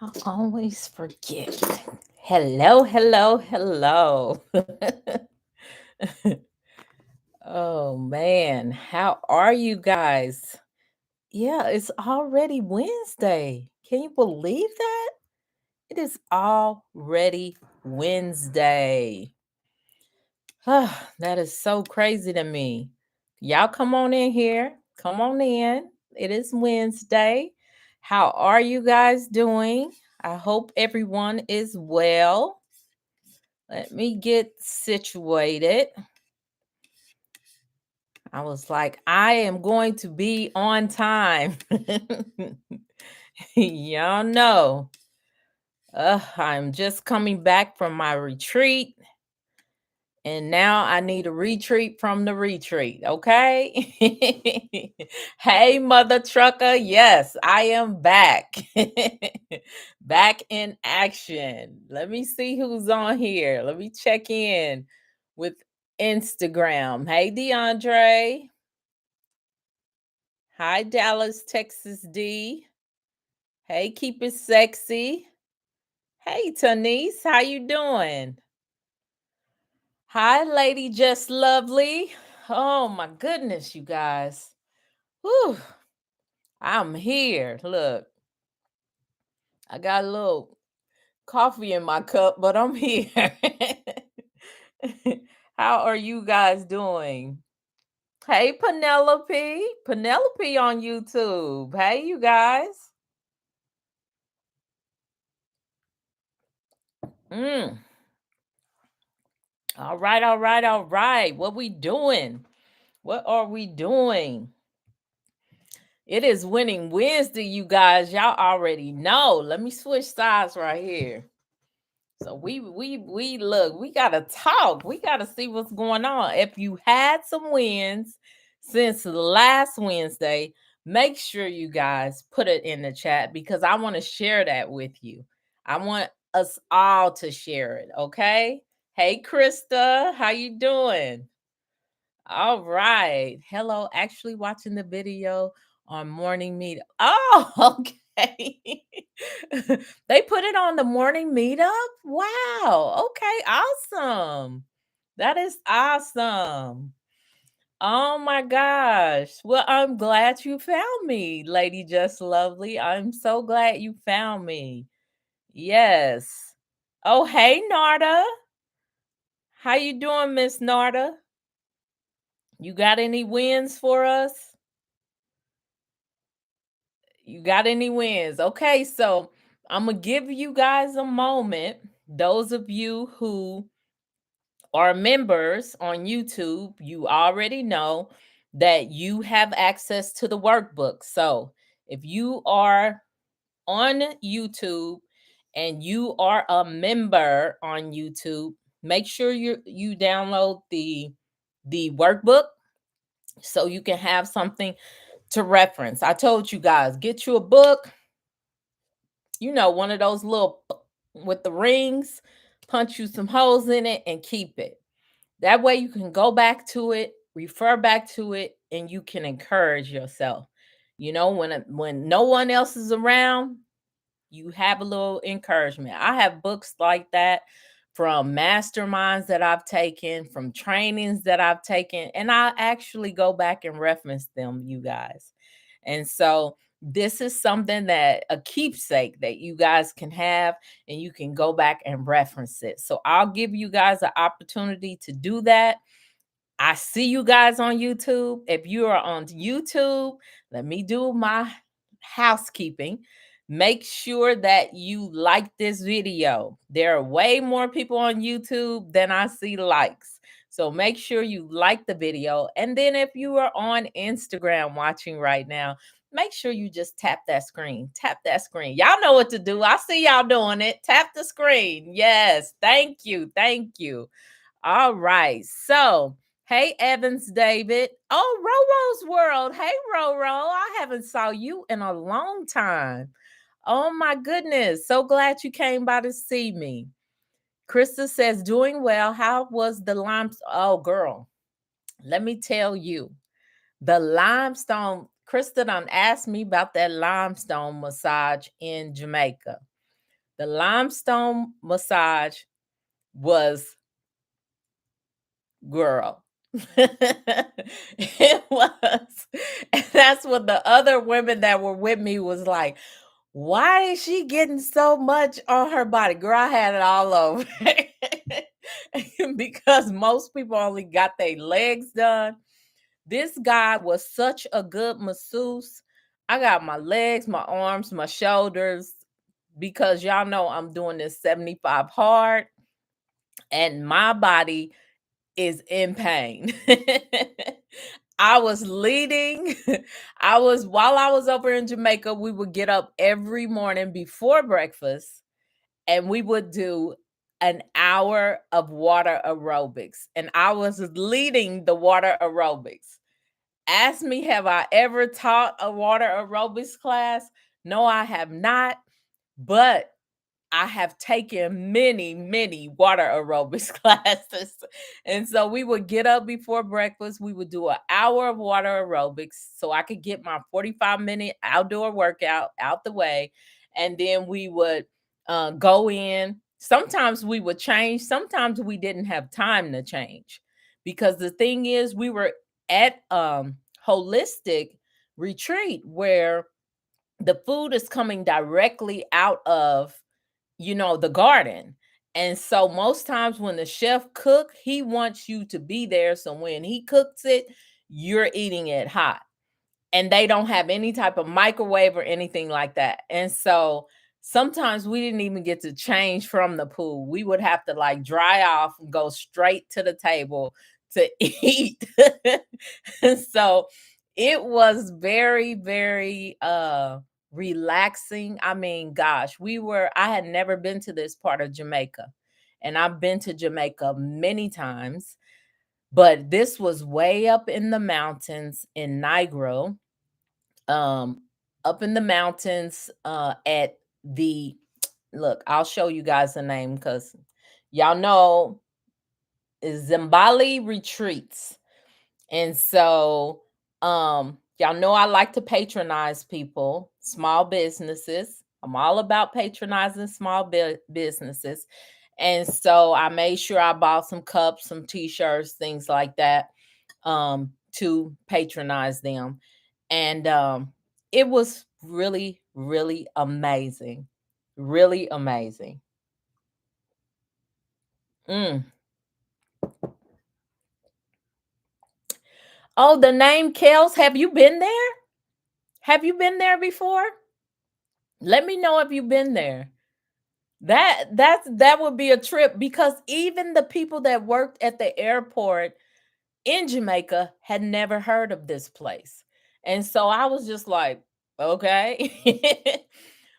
I always forget. Hello, hello, hello. Oh man, how are you guys? Yeah, it's already Wednesday. Can you believe that? It is already Wednesday. That is so crazy to me. Y'all come on in here. Come on in. It is Wednesday. How are you guys doing? I hope everyone is well. Let me get situated. I was like, I am going to be on time. Y'all know. I'm just coming back from my retreat. And now I need a retreat from the retreat, okay? Hey, mother trucker. Yes, I am back. Back in action. Let me see who's on here. Let me check in with Instagram. Hey, DeAndre. Hi, Dallas, Texas D. Hey, keep it sexy. Hey, Tanise, how you doing? Hi, Lady Just Lovely. Oh my goodness, you guys. Whew, I'm here. Look, I got a little coffee in my cup, but I'm here. How are you guys doing? Hey, Penelope. Penelope on YouTube. Hey, you guys. Mm. All right, all right, all right. What we doing? What are we doing? It is Winning Wednesday, you guys. Y'all already know. Let me switch sides right here. So we look, we gotta talk. We gotta see what's going on. If you had some wins since last Wednesday, make sure you guys put it in the chat because I want to share that with you. I want us all to share it. Okay. Hey, Krista, how you doing? All right. Hello. Actually watching the video on morning meet. Oh, okay. They put it on the morning meetup. Wow. Okay. Awesome. That is awesome. Oh my gosh. Well, I'm glad you found me, Lady Just Lovely. I'm so glad you found me. Yes. Oh, hey, Narda. How you doing, Miss Narda? You got any wins for us? You got any wins? Okay, so I'm gonna give you guys a moment. Those of you who are members on YouTube, you already know that you have access to the workbook. So if you are on YouTube and you are a member on YouTube, make sure you download the workbook so you can have something to reference. I told you guys, get you a book, one of those little with the rings, punch you some holes in it and keep it. That way you can go back to it, refer back to it, and you can encourage yourself. When no one else is around, you have a little encouragement. I have books like that from masterminds that I've taken, from trainings that I've taken, and I actually go back and reference them, you guys. And so this is something that a keepsake that you guys can have and you can go back and reference it. So I'll give you guys an opportunity to do that. I see you guys on YouTube. If you are on YouTube, let me do my housekeeping. Make sure that you like this video. There are way more people on YouTube than I see likes. So make sure you like the video. And then if you are on Instagram watching right now, make sure you just tap that screen. Tap that screen. Y'all know what to do. I see y'all doing it. Tap the screen. Yes. Thank you. Thank you. All right. So, hey, Evans David. Oh, Roro's World. Hey, Roro. I haven't saw you in a long time. Oh my goodness. So glad you came by to see me. Krista says, doing well. How was the limestone? Oh, girl. Let me tell you. The limestone, Krista done asked me about that limestone massage in Jamaica. The limestone massage was, girl. It was. And that's what the other women that were with me was like, why is she getting so much on her body? Girl, I had it all over. Because most people only got their legs done. This guy was such a good masseuse. I got my legs, my arms, my shoulders, because y'all know I'm doing this 75 hard and my body is in pain. I was leading. While I was over in Jamaica, we would get up every morning before breakfast and we would do an hour of water aerobics. And I was leading the water aerobics. Ask me, have I ever taught a water aerobics class? No, I have not. But I have taken many, many water aerobics classes. And so we would get up before breakfast. We would do an hour of water aerobics so I could get my 45-minute outdoor workout out the way. And then we would go in. Sometimes we would change. Sometimes we didn't have time to change because the thing is, we were at holistic retreat where the food is coming directly out of the garden. And so most times when the chef cook, he wants you to be there. So when he cooks it, you're eating it hot. And they don't have any type of microwave or anything like that. And so sometimes we didn't even get to change from the pool. We would have to like dry off and go straight to the table to eat. And so it was very, very relaxing. I mean, gosh, I had never been to this part of Jamaica. And I've been to Jamaica many times, but this was way up in the mountains in Nigro, um up in the mountains at the look, I'll show you guys the name because y'all know is Zimbali Retreats. And so y'all know I like to patronize people, small businesses. I'm all about patronizing small businesses. And so I made sure I bought some cups, some t-shirts, things like that, to patronize them. And it was really, really amazing. Really amazing. Mm. Oh, the name Kels. Have you been there? Have you been there before? Let me know if you've been there. That would be a trip because even the people that worked at the airport in Jamaica had never heard of this place. And so I was just like, okay.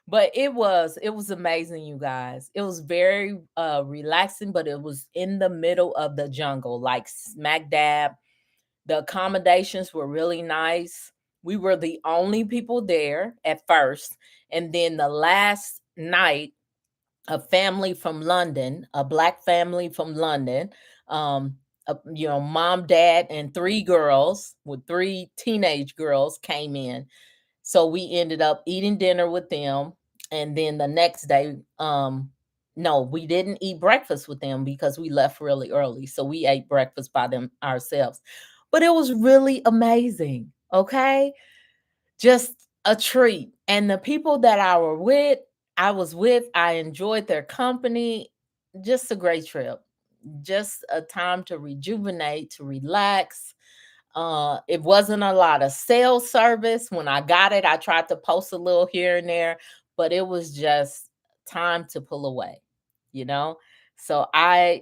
But it was amazing, you guys. It was very relaxing, but it was in the middle of the jungle, like smack dab. The accommodations were really nice. We were the only people there at first. And then the last night, a family from London, a black family from London, mom, dad, and three girls with three teenage girls came in. So we ended up eating dinner with them. And then the next day, no, we didn't eat breakfast with them because we left really early. So we ate breakfast by them ourselves. But it was really amazing. Okay. Just a treat. And the people that I was with, I enjoyed their company. Just a great trip. Just a time to rejuvenate, to relax. It wasn't a lot of sales service. When I got it, I tried to post a little here and there, but it was just time to pull away, you know? So I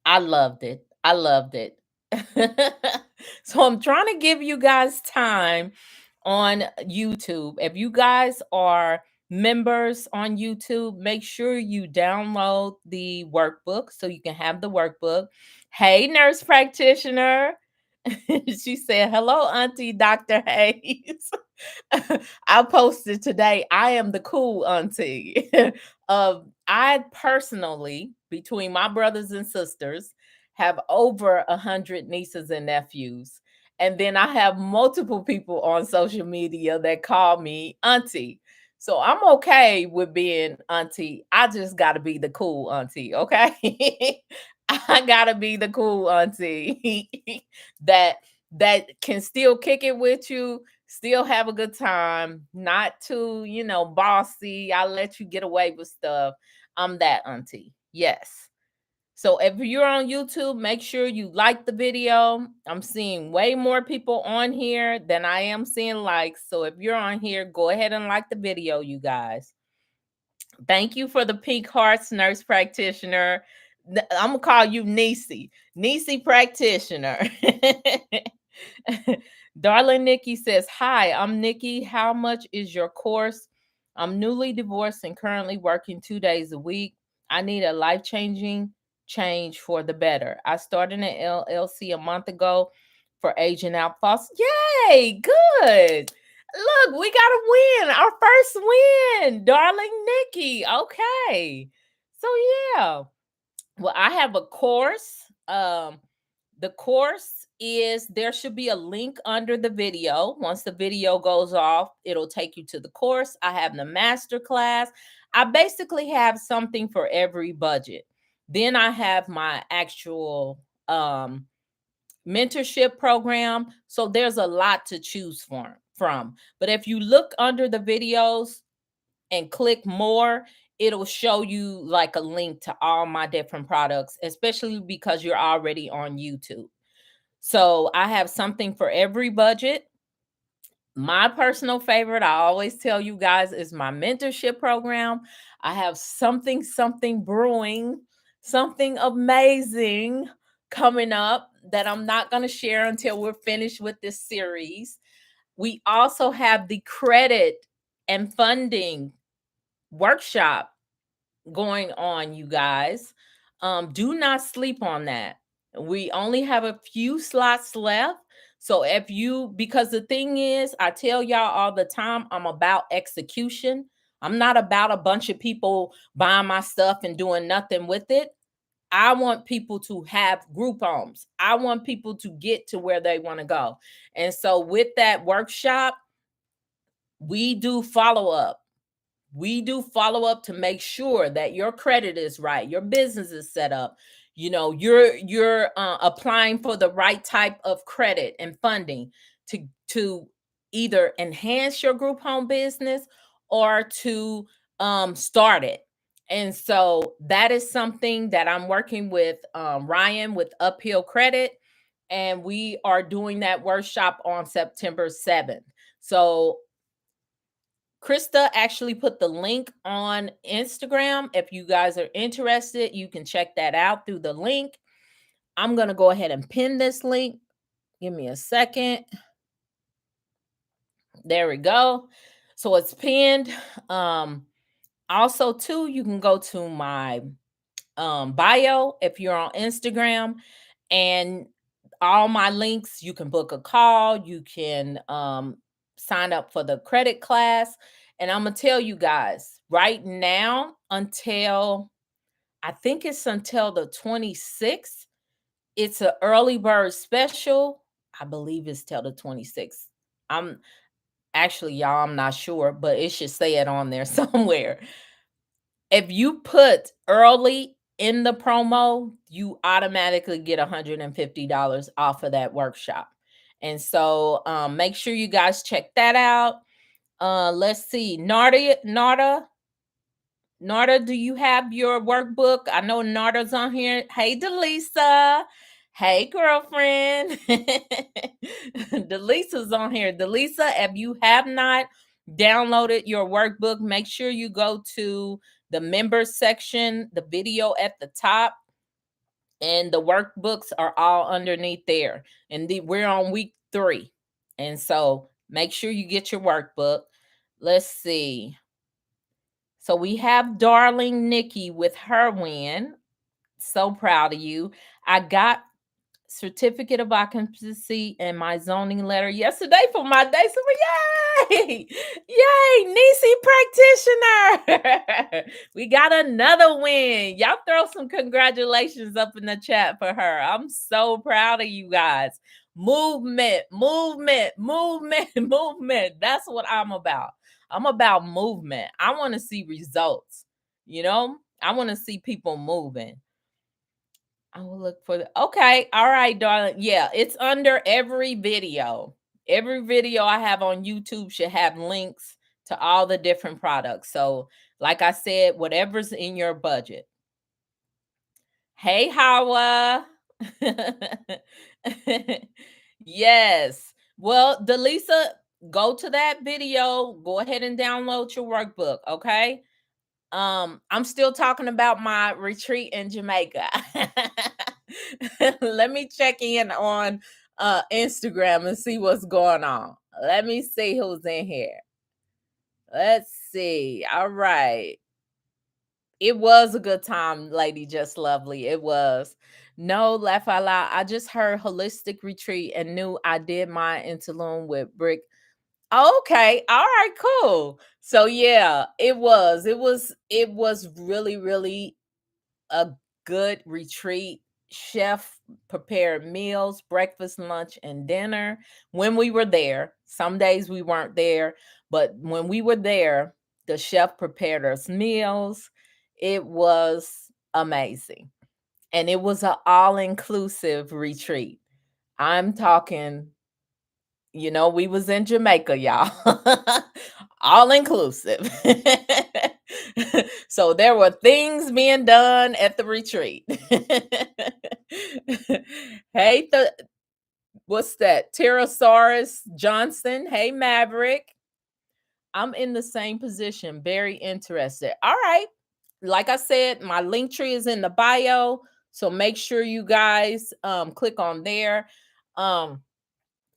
loved it. I loved it. So I'm trying to give you guys time on YouTube. If you guys are members on YouTube, make sure you download the workbook so you can have the workbook. Hey, nurse practitioner. She said, hello, Auntie Dr. Hayes. I posted today, I am the cool auntie. I personally, between my brothers and sisters, have over 100 nieces and nephews. And then I have multiple people on social media that call me auntie. So I'm okay with being auntie. I just got to be the cool auntie, okay? I got to be the cool auntie that can still kick it with you, still have a good time, not too, bossy. I let you get away with stuff. I'm that auntie. Yes. So if you're on YouTube, make sure you like the video. I'm seeing way more people on here than I am seeing likes. So if you're on here, go ahead and like the video, you guys. Thank you for the pink hearts, nurse practitioner. I'm gonna call you Nisi. Nisi practitioner. Darling Nikki says, "Hi, I'm Nikki. How much is your course? I'm newly divorced and currently working 2 days a week. I need a life-changing change for the better. I started an LLC a month ago for aging out false. Yay, good. Look, we got a win. Our first win, darling Nikki. Okay. So yeah. Well, I have a course. The course is there should be a link under the video. Once the video goes off, it'll take you to the course. I have the master class. I basically have something for every budget. Then I have my actual mentorship program. So there's a lot to choose from. But if you look under the videos and click more, it'll show you like a link to all my different products, especially because you're already on YouTube. So I have something for every budget. My personal favorite, I always tell you guys, is my mentorship program. I have something brewing, something amazing coming up that I'm not going to share until we're finished with this series. We also have the credit and funding workshop going on, you guys. Do not sleep on that. We only have a few slots left. So because the thing is, I tell y'all all the time, I'm about execution. I'm not about a bunch of people buying my stuff and doing nothing with it. I want people to have group homes. I want people to get to where they want to go. And so with that workshop, we do follow up. We do follow up to make sure that your credit is right, your business is set up, you're applying for the right type of credit and funding to either enhance your group home business or to start it. And so that is something that I'm working with Ryan with Uphill Credit, and we are doing that workshop on September 7th. So Krista actually put the link on Instagram. If you guys are interested, you can check that out through the link. I'm going to go ahead and pin this link. Give me a second. There we go. So it's pinned. Also, too, you can go to my bio if you're on Instagram, and all my links, you can book a call, you can sign up for the credit class. And I'm gonna tell you guys right now, until I think it's until the 26th, it's an early bird special. I believe it's till the 26th. I'm actually, y'all, I'm not sure, but it should say it on there somewhere. If you put early in the promo, you automatically get $150 off of that workshop. And so make sure you guys check that out. Let's see. Narda, do you have your workbook? I know Narda's on here. Hey, Delisa. Hey, girlfriend. Delisa's on here. Delisa, if you have not downloaded your workbook, make sure you go to the members section, the video at the top, and the workbooks are all underneath there. And we're on week 3. And so make sure you get your workbook. Let's see. So we have darling Nikki with her win. So proud of you. I got certificate of occupancy and my zoning letter yesterday for my day. So yay! Yay, Nisi practitioner. We got another win. Y'all throw some congratulations up in the chat for her. I'm so proud of you guys. Movement. That's what I'm about. I'm about movement. I want to see results. You know, I want to see people moving. I will look for the okay. All right, darling. Yeah, it's under every video. Every video I have on YouTube should have links to all the different products. So, like I said, whatever's in your budget. Hey, Hawa. Yes. Well, Delisa, go to that video. Go ahead and download your workbook, okay? I'm still talking about my retreat in Jamaica. Let me check in on Instagram and see what's going on. Let me see who's in here. Let's see. All right. It was a good time, Lady Just Lovely. It was. No, laugh out loud. I just heard holistic retreat and knew I did my interlude with Brick. Okay. All right, cool. So yeah, it was really, really a good retreat. Chef prepared meals, breakfast, lunch, and dinner when we were there. Some days we weren't there, but when we were there, the chef prepared us meals. It was amazing. And it was an all-inclusive retreat. I'm talking, we was in Jamaica, y'all. All inclusive. So there were things being done at the retreat. Hey, what's that? Pterosaurus Johnson. Hey, Maverick. I'm in the same position. Very interested. All right. Like I said, my link tree is in the bio. So make sure you guys click on there. Um,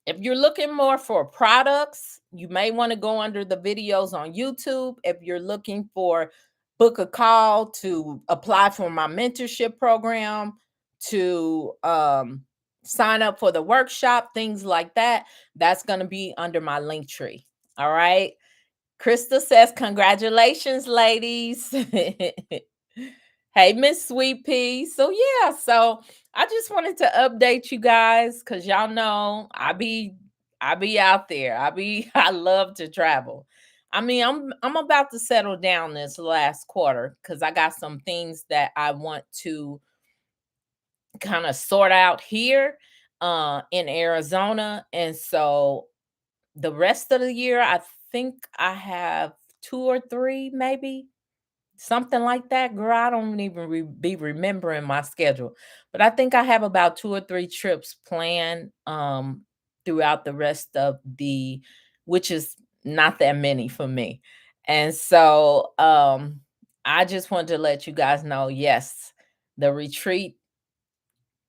if you're looking more for products, you may want to go under the videos on YouTube. If you're looking for book a call to apply for my mentorship program, to sign up for the workshop, things like that, that's going to be under my link tree. All right. Krista says, congratulations, ladies. Hey, Miss Sweet Pea. So yeah, so I just wanted to update you guys because y'all know I be out there. I love to travel. I mean, I'm about to settle down this last quarter because I got some things that I want to kind of sort out here in Arizona. And so the rest of the year, I think I have two or three, maybe something like that. Girl, I don't even be remembering my schedule, but I think I have about two or three trips planned throughout the rest of which is not that many for me. And so I just wanted to let you guys know, yes, the retreat,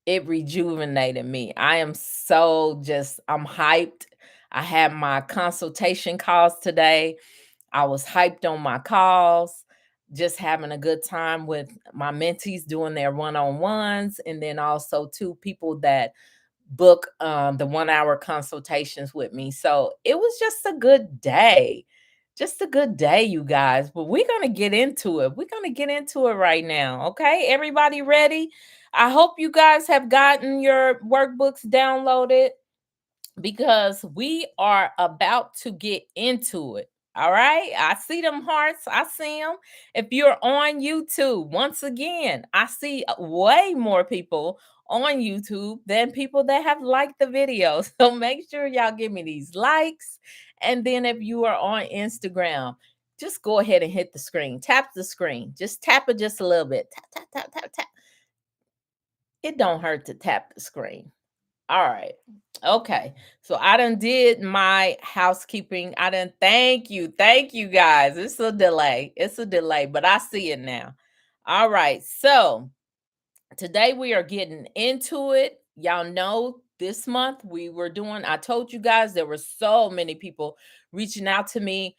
it rejuvenated me. I am so I'm hyped. I had my consultation calls today. I was hyped on my calls, just having a good time with my mentees doing their one-on-ones, and then also two people that book the 1 hour consultations with me. So it was just a good day. Just a good day, you guys. But we're going to get into it. We're going to get into it right now. Okay. Everybody ready? I hope you guys have gotten your workbooks downloaded because we are about to get into it. All right. I see them hearts. I see them. If you're on YouTube, once again, I see way more people on YouTube than people that have liked the video. So make sure y'all give me these likes. And then if you are on Instagram, just go ahead and hit the screen. Tap the screen. Just tap it just a little bit. Tap, tap, tap, tap, tap. It don't hurt to tap the screen. All right. Okay. So I done did my housekeeping. I done thank you. Thank you guys. It's a delay. It's a delay, but I see it now. All right. So today we are getting into it. Y'all know this month I told you guys there were so many people reaching out to me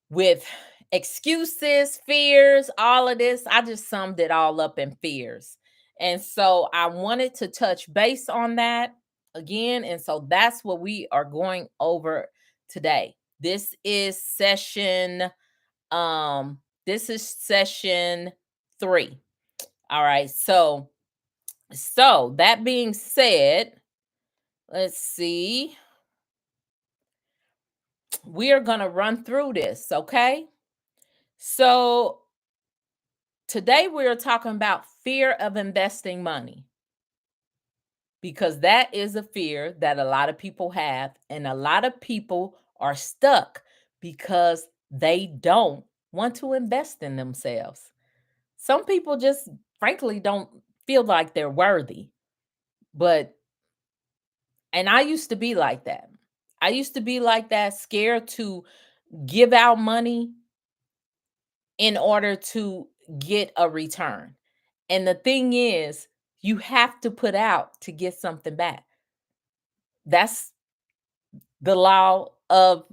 with excuses, fears, all of this. I just summed it all up in fears. And so I wanted to touch base on that again. And so that's what we are going over today. This is session 3. All right. So that being said, let's see. we are going to run through this, okay? So today we're talking about fear of investing money, because that is a fear that a lot of people have, and a lot of people are stuck because they don't want to invest in themselves. Some people just frankly don't feel like they're worthy. But and I used to be like that. I used to be like that, scared to give out money in order to get a return. And the thing is, you have to put out to get something back. That's the law of,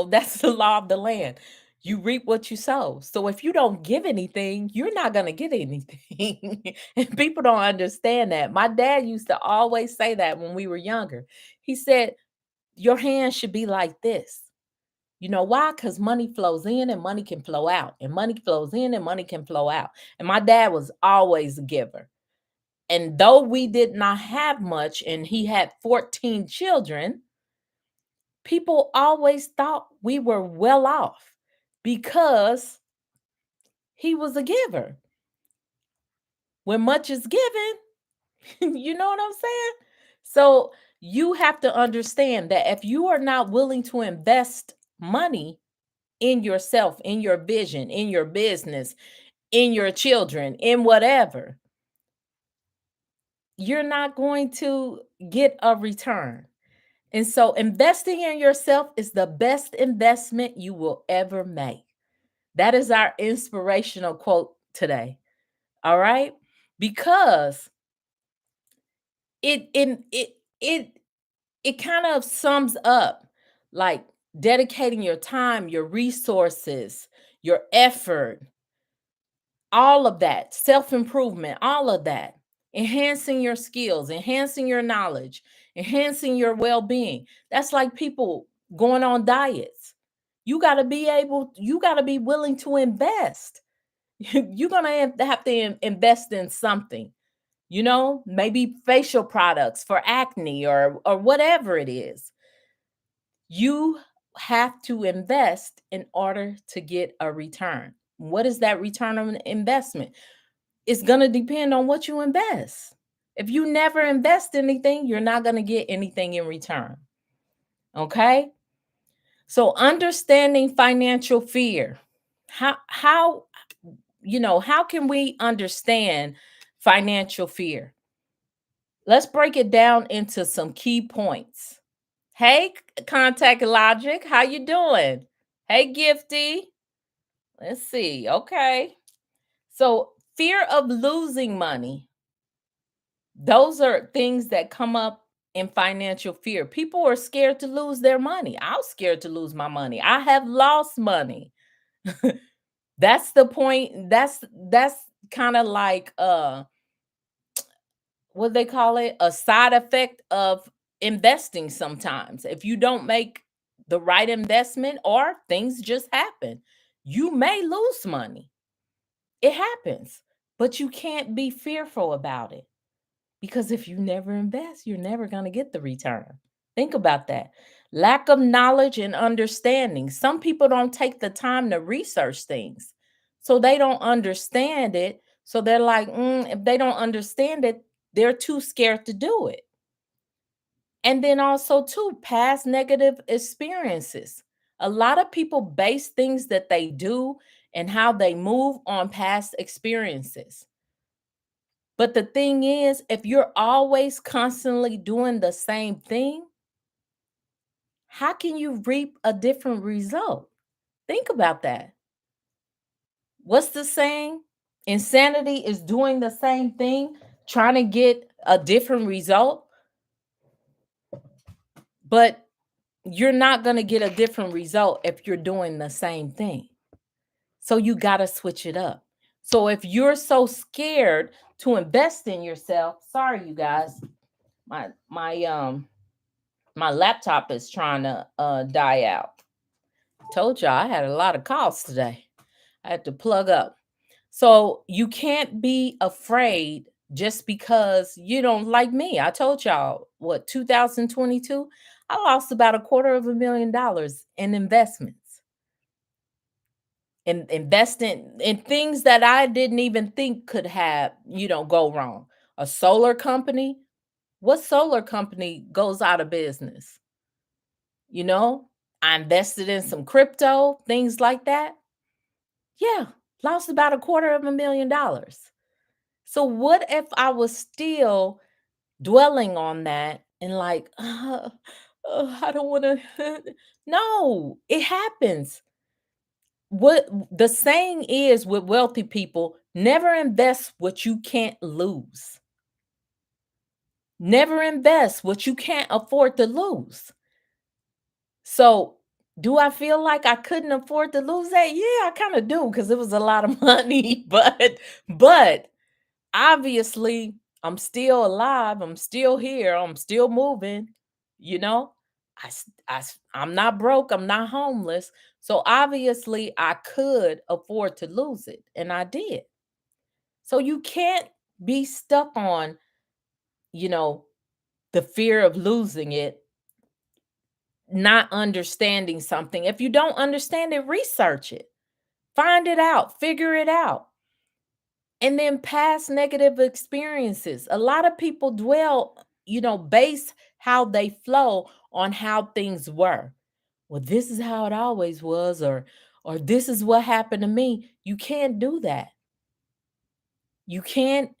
that's the law of the land. You reap what you sow. So if you don't give anything, you're not going to get anything. And people don't understand that. My dad used to always say that when we were younger. He said, your hands should be like this. You know why? Because money flows in and money can flow out, and money flows in and money can flow out. And my dad was always a giver. And though we did not have much, and he had 14 children, people always thought we were well off because he was a giver. When much is given, you know what I'm saying? So you have to understand that if you are not willing to invest money in yourself, in your vision, in your business, in your children, in whatever, you're not going to get a return. And so investing in yourself is the best investment you will ever make. That is our inspirational quote today. All right? Because it it kind of sums up, like, dedicating your time, your resources, your effort, all of that, self-improvement, all of that, enhancing your skills, enhancing your knowledge, enhancing your well-being. That's like people going on diets. You got to be willing to invest. You're going to have to invest in something. Maybe facial products for acne or whatever it is. You have to invest in order to get a return. What is that return on investment? It's going to depend on what you invest. If you never invest anything, you're not going to get anything in return. Okay? So understanding financial fear. How can we understand financial fear? Let's break it down into some key points. Hey, Contact Logic, how you doing? Hey, Gifty. Let's see. Okay. So, fear of losing money. Those are things that come up in financial fear. People are scared to lose their money. I was scared to lose my money. I have lost money. That's the point. That's kind of like what they call it, a side effect of investing sometimes. If you don't make the right investment or things just happen, you may lose money. It happens, but you can't be fearful about it, because if you never invest, you're never going to get the return. Think about that. Lack of knowledge and understanding. Some people don't take the time to research things, so they don't understand it. So they're like, if they don't understand it, they're too scared to do it. And then also, too, past negative experiences. A lot of people base things that they do and how they move on past experiences. But the thing is, if you're always constantly doing the same thing, how can you reap a different result? Think about that. What's the saying? Insanity is doing the same thing, trying to get a different result, but you're not going to get a different result if you're doing the same thing. So you got to switch it up. So if you're so scared to invest in yourself, sorry you guys, my laptop is trying to die out. Told y'all I had a lot of calls today. I had to plug up. So you can't be afraid just because you don't like me. I told y'all, 2022, I lost about $250,000 in investments and investing in things that I didn't even think could have, go wrong. A solar company, what solar company goes out of business? You know, I invested in some crypto, things like that. Yeah, lost about $250,000. So what if I was still dwelling on that and like, I don't want to. No, it happens. What the saying is with wealthy people, never invest what you can't lose. Never invest what you can't afford to lose. So, do I feel like I couldn't afford to lose that? Yeah, I kind of do because it was a lot of money, but obviously I'm still alive, I'm still here, I'm still moving, you know? I'm not broke, I'm not homeless. So obviously I could afford to lose it, and I did. So you can't be stuck on, you know, the fear of losing it, not understanding something. If you don't understand it, research it. Find it out, figure it out. And then past negative experiences. A lot of people dwell, base how they flow on how things were. Well, this is how it always was, or this is what happened to me. You can't do that. You can't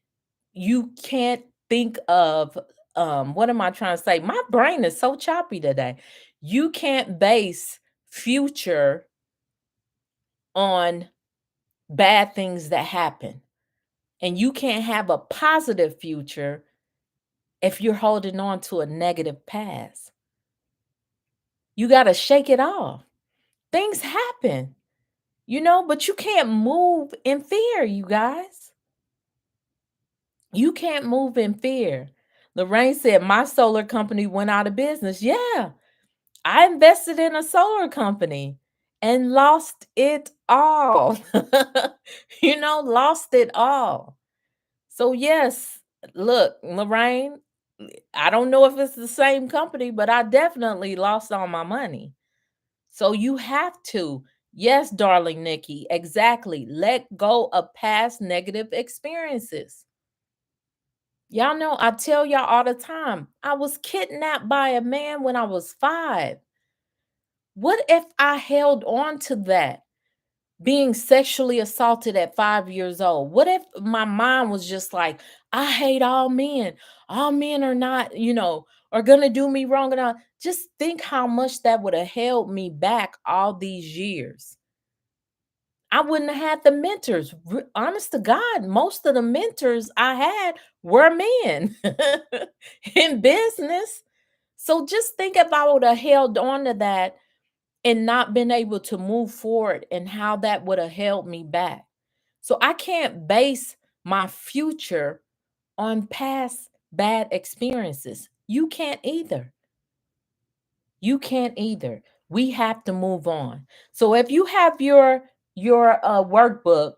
you can't think of what am I trying to say? My brain is so choppy today. You can't base future on bad things that happen. And you can't have a positive future if you're holding on to a negative past. You got to shake it off. Things happen, but you can't move in fear, you guys. You can't move in fear. Lorraine said, my solar company went out of business. Yeah, I invested in a solar company and lost it all. Lost it all. So, yes, look, Lorraine, I don't know if it's the same company, but I definitely lost all my money. So you have to, yes, darling Nikki, exactly. Let go of past negative experiences. Y'all know I tell y'all all the time, I was kidnapped by a man when I was 5. What if I held on to that? Being sexually assaulted at 5 years old. What if my mom was just like, I hate all men. All men are not, are gonna do me wrong. And all. Just think how much that would have held me back all these years. I wouldn't have had the mentors. Honest to God, most of the mentors I had were men in business. So just think if I would have held on to that and not been able to move forward and how that would have held me back. So I can't base my future on past bad experiences. You can't either. You can't either. We have to move on. So if you have your workbook,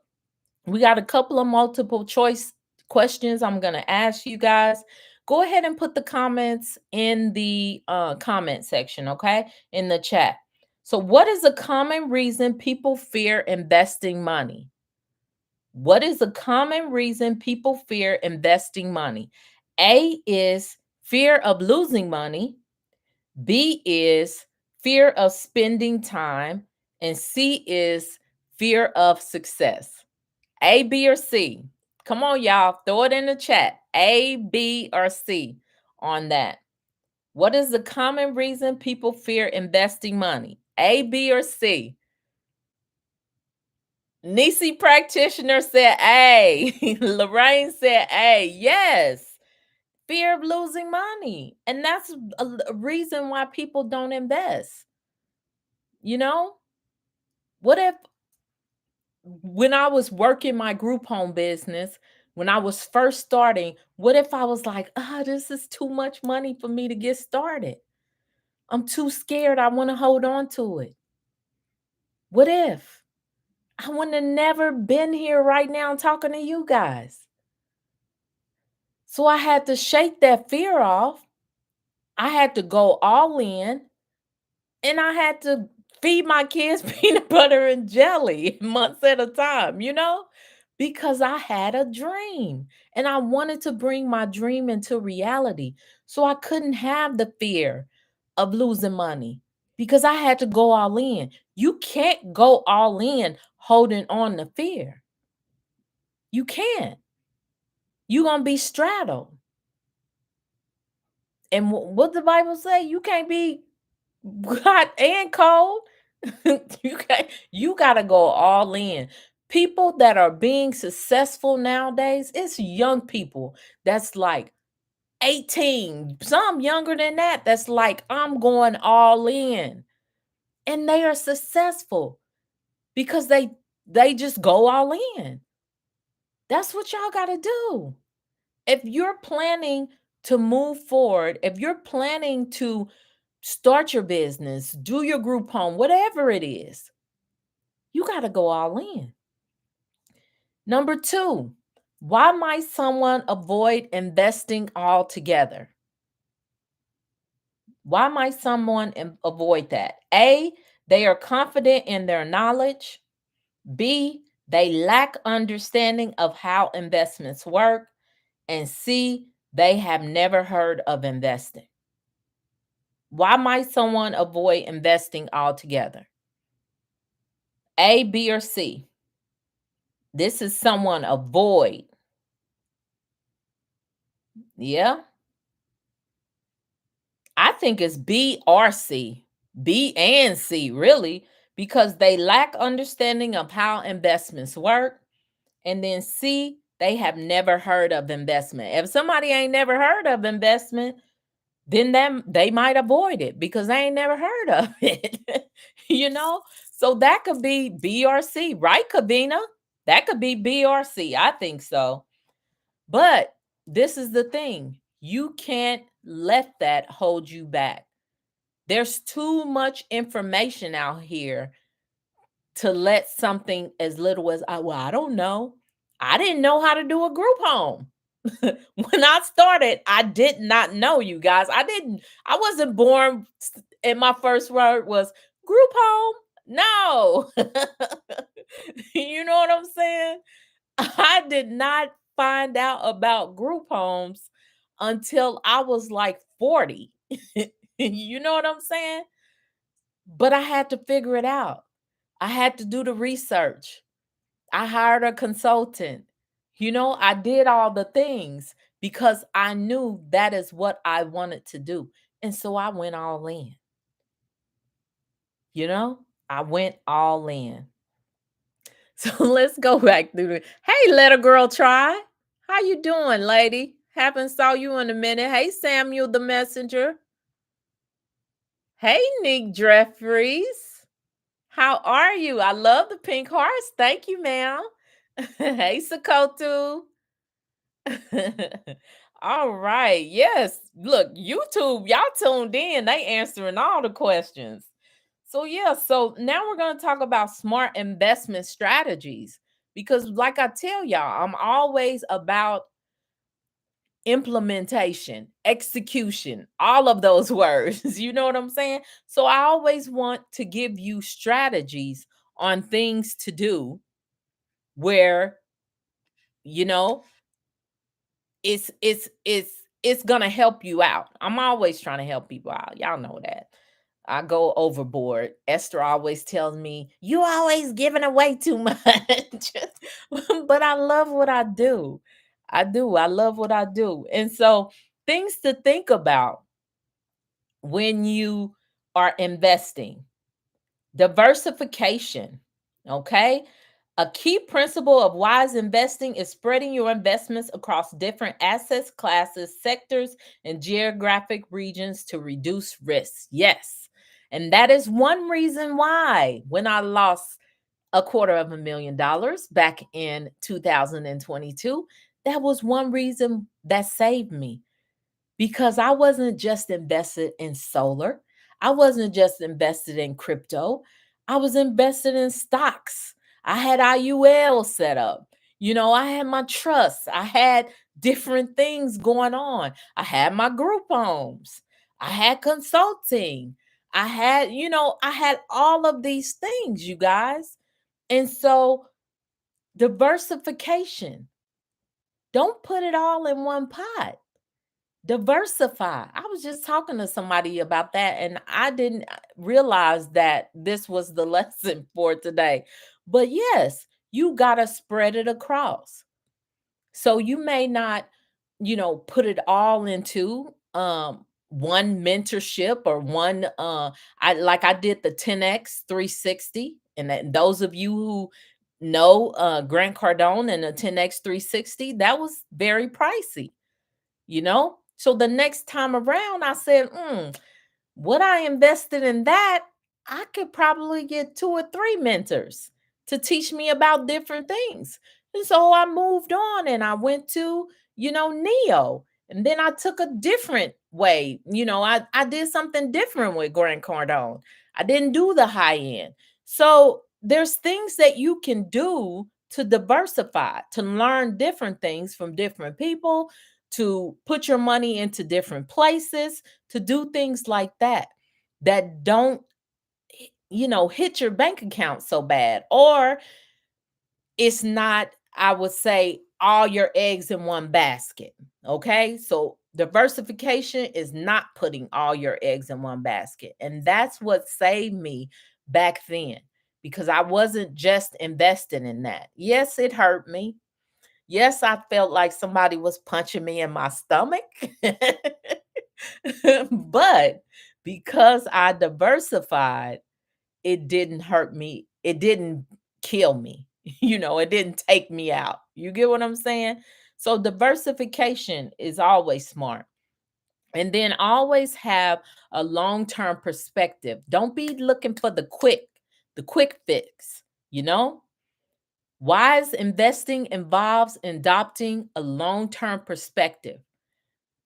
we got a couple of multiple choice questions I'm going to ask you guys. Go ahead and put the comments in the comment section, okay? In the chat. So what is a common reason people fear investing money? What is a common reason people fear investing money? A is fear of losing money. B is fear of spending time. And C is fear of success. A, B, or C? Come on, y'all. Throw it in the chat. A, B, or C on that. What is the common reason people fear investing money? A, B, or C? Nisi practitioner said A. Lorraine said A. Yes. Fear of losing money. And that's a reason why people don't invest. You know? What if when I was working my group home business, when I was first starting, what if I was like, this is too much money for me to get started? I'm too scared. I want to hold on to it. What if? I wouldn't have never been here right now talking to you guys. So I had to shake that fear off. I had to go all in, and I had to feed my kids peanut butter and jelly months at a time, because I had a dream and I wanted to bring my dream into reality. So I couldn't have the fear of losing money because I had to go all in. You can't go all in holding on to fear. You can't. You're going to be straddled. And what the Bible say? You can't be hot and cold. You gotta go all in. People that are being successful nowadays, it's young people that's like 18, some younger than that, that's like, I'm going all in. And they are successful because they just go all in. That's what y'all gotta do. If you're planning to move forward, if you're planning to start your business, do your group home, whatever it is, you got to go all in. Number two, why might someone avoid investing altogether? Why might someone avoid that? A, they are confident in their knowledge. B, they lack understanding of how investments work. And C, they have never heard of investing. Why might someone avoid investing altogether? A, B, or C? This is someone avoid. Yeah. I think it's B or C. B and C, really, because they lack understanding of how investments work. And then C, they have never heard of investment. If somebody ain't never heard of investment, then they might avoid it because they ain't never heard of it. you know? So that could be B or C, right, Kavina? That could be B or C. I think so. But this is the thing. You can't let that hold you back. There's too much information out here to let something as little as I don't know. I didn't know how to do a group home. When I started, I did not know, you guys. I wasn't born and my first word was group home. No. You know what I'm saying? I did not find out about group homes until I was like 40. You know what I'm saying? But I had to figure it out. I had to do the research. I hired a consultant. I did all the things because I knew that is what I wanted to do. And so I went all in. I went all in. So let's go back through the Hey, little girl, try. How you doing, lady? Haven't saw you in a minute. Hey, Samuel the messenger. Hey, Nick Jeffries. How are you? I love the pink hearts. Thank you, ma'am. Hey, Sakotu. All right. Yes. Look, YouTube, y'all tuned in. They answering all the questions. So yeah, so now we're going to talk about smart investment strategies because like I tell y'all, I'm always about implementation, execution, all of those words. You know what I'm saying? So I always want to give you strategies on things to do where you know it's gonna help you out. I'm always trying to help people out. Y'all know that. I go overboard. Esther always tells me, you always giving away too much. But I love what I do. I do. I love what I do. And so things to think about when you are investing. Diversification. Okay. A key principle of wise investing is spreading your investments across different assets, classes, sectors, and geographic regions to reduce risks. Yes. And that is one reason why when I lost $250,000 back in 2022, that was one reason that saved me because I wasn't just invested in solar. I wasn't just invested in crypto. I was invested in stocks. I had IUL set up. I had my trusts. I had different things going on. I had my group homes. I had consulting. I had all of these things, you guys. And so diversification, don't put it all in one pot. Diversify. I was just talking to somebody about that, and I didn't realize that this was the lesson for today. But yes, you got to spread it across. So you may not, put it all into one mentorship or one I did the 10x 360, and those of you who know Grant Cardone and the 10x 360, that was very pricey, so the next time around I said, what I invested in that, I could probably get two or three mentors to teach me about different things. And so I moved on and I went to, Neo. And then I took a different way. I did something different with Grant Cardone. I didn't do the high end. So there's things that you can do to diversify, to learn different things from different people, to put your money into different places, to do things like that that don't hit your bank account so bad, or it's not, I would say, all your eggs in one basket. Okay, so diversification is not putting all your eggs in one basket, and that's what saved me back then, because I wasn't just investing in that. Yes, it hurt me. Yes, I felt like somebody was punching me in my stomach. But because I diversified, it didn't hurt me. It didn't kill me. It didn't take me out. You get what I'm saying? So diversification is always smart. And then always have a long-term perspective. Don't be looking for the quick fix, you know? Wise investing involves adopting a long-term perspective.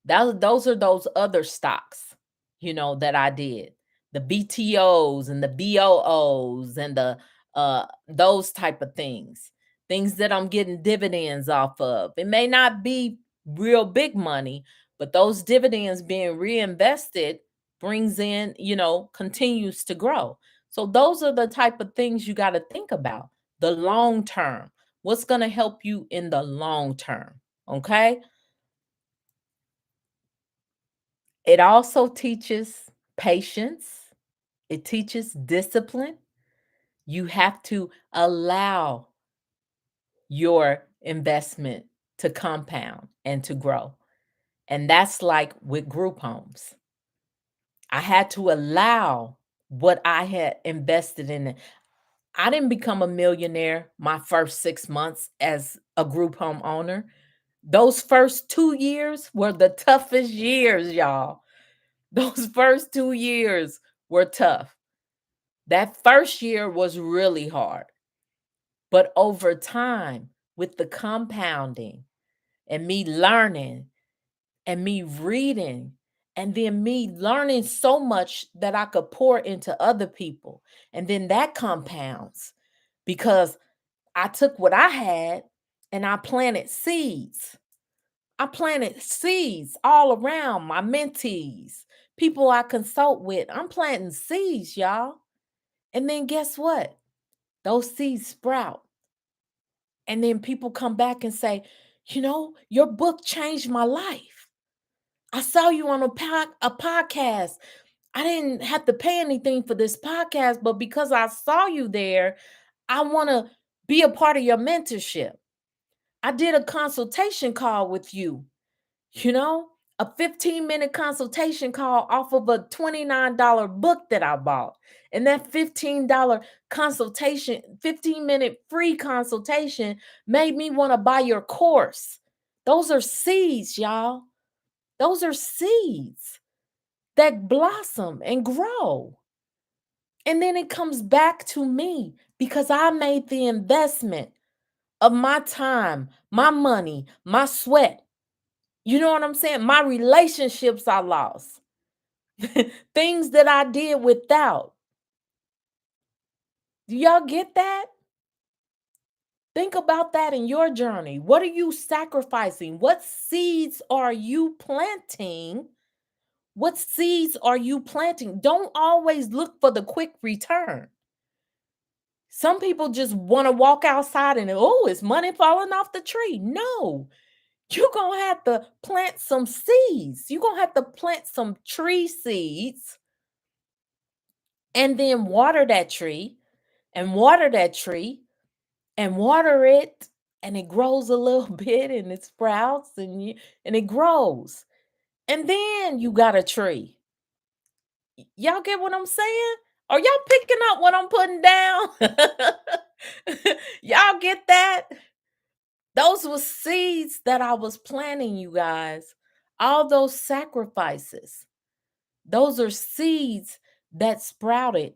Those are those other stocks, that I did. The BTOs and the BOOs and the those type of things. Things that I'm getting dividends off of. It may not be real big money, but those dividends being reinvested brings in, continues to grow. So those are the type of things you got to think about. The long term. What's going to help you in the long term? Okay? It also teaches patience, it teaches discipline. You have to allow your investment to compound and to grow. And that's like with group homes. I had to allow what I had invested in it. I didn't become a millionaire my first 6 months as a group home owner. Those first 2 years were the toughest years, y'all. Those first 2 years were tough. That first year was really hard. But over time, with the compounding and me learning and me reading, and then me learning so much that I could pour into other people. And then that compounds because I took what I had and I planted seeds. I planted seeds all around my mentees, people I consult with. I'm planting seeds, y'all. And then guess what? Those seeds sprout. And then people come back and say, your book changed my life. I saw you on a podcast. I didn't have to pay anything for this podcast, but because I saw you there, I want to be a part of your mentorship. I did a consultation call with you. You know, a 15-minute consultation call off of a $29 book that I bought. And that $15 consultation, 15-minute free consultation made me want to buy your course. Those are seeds, y'all. Those are seeds that blossom and grow. And then it comes back to me because I made the investment of my time, my money, my sweat. You know what I'm saying? My relationships I lost. Things that I did without. Do y'all get that? Think about that in your journey. What are you sacrificing? What seeds are you planting What seeds are you planting? Don't always look for the quick return. Some people just want to walk outside and, oh, it's money falling off the tree. No, you're going to have to plant some seeds. You're going to have to plant some tree seeds and then water that tree and water that tree and water it, and it grows a little bit and it sprouts and it grows. And then you got a tree. Y'all get what I'm saying? Are y'all picking up what I'm putting down? Y'all get that? Those were seeds that I was planting, you guys. All those sacrifices. Those are seeds that sprouted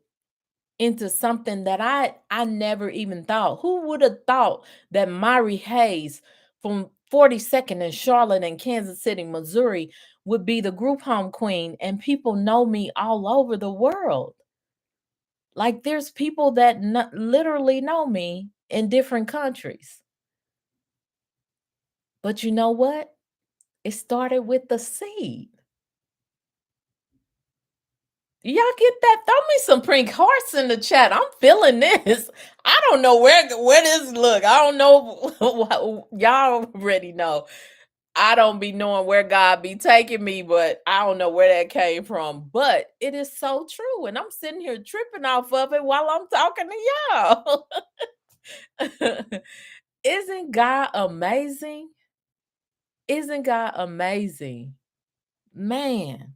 into something that I never even thought. Who would have thought that Myrrie Hayes from 42nd and Charlotte and Kansas City, Missouri would be the group home queen and people know me all over the world. Like there's people that literally know me in different countries. But you know what? It started with the seed. Y'all get that? Throw me some pink hearts in the chat. I'm feeling this. I don't know where this look. I don't know. Y'all already know. I don't be knowing where God be taking me, but I don't know where that came from. But it is so true. And I'm sitting here tripping off of it while I'm talking to y'all. Isn't God amazing? Isn't God amazing? Man,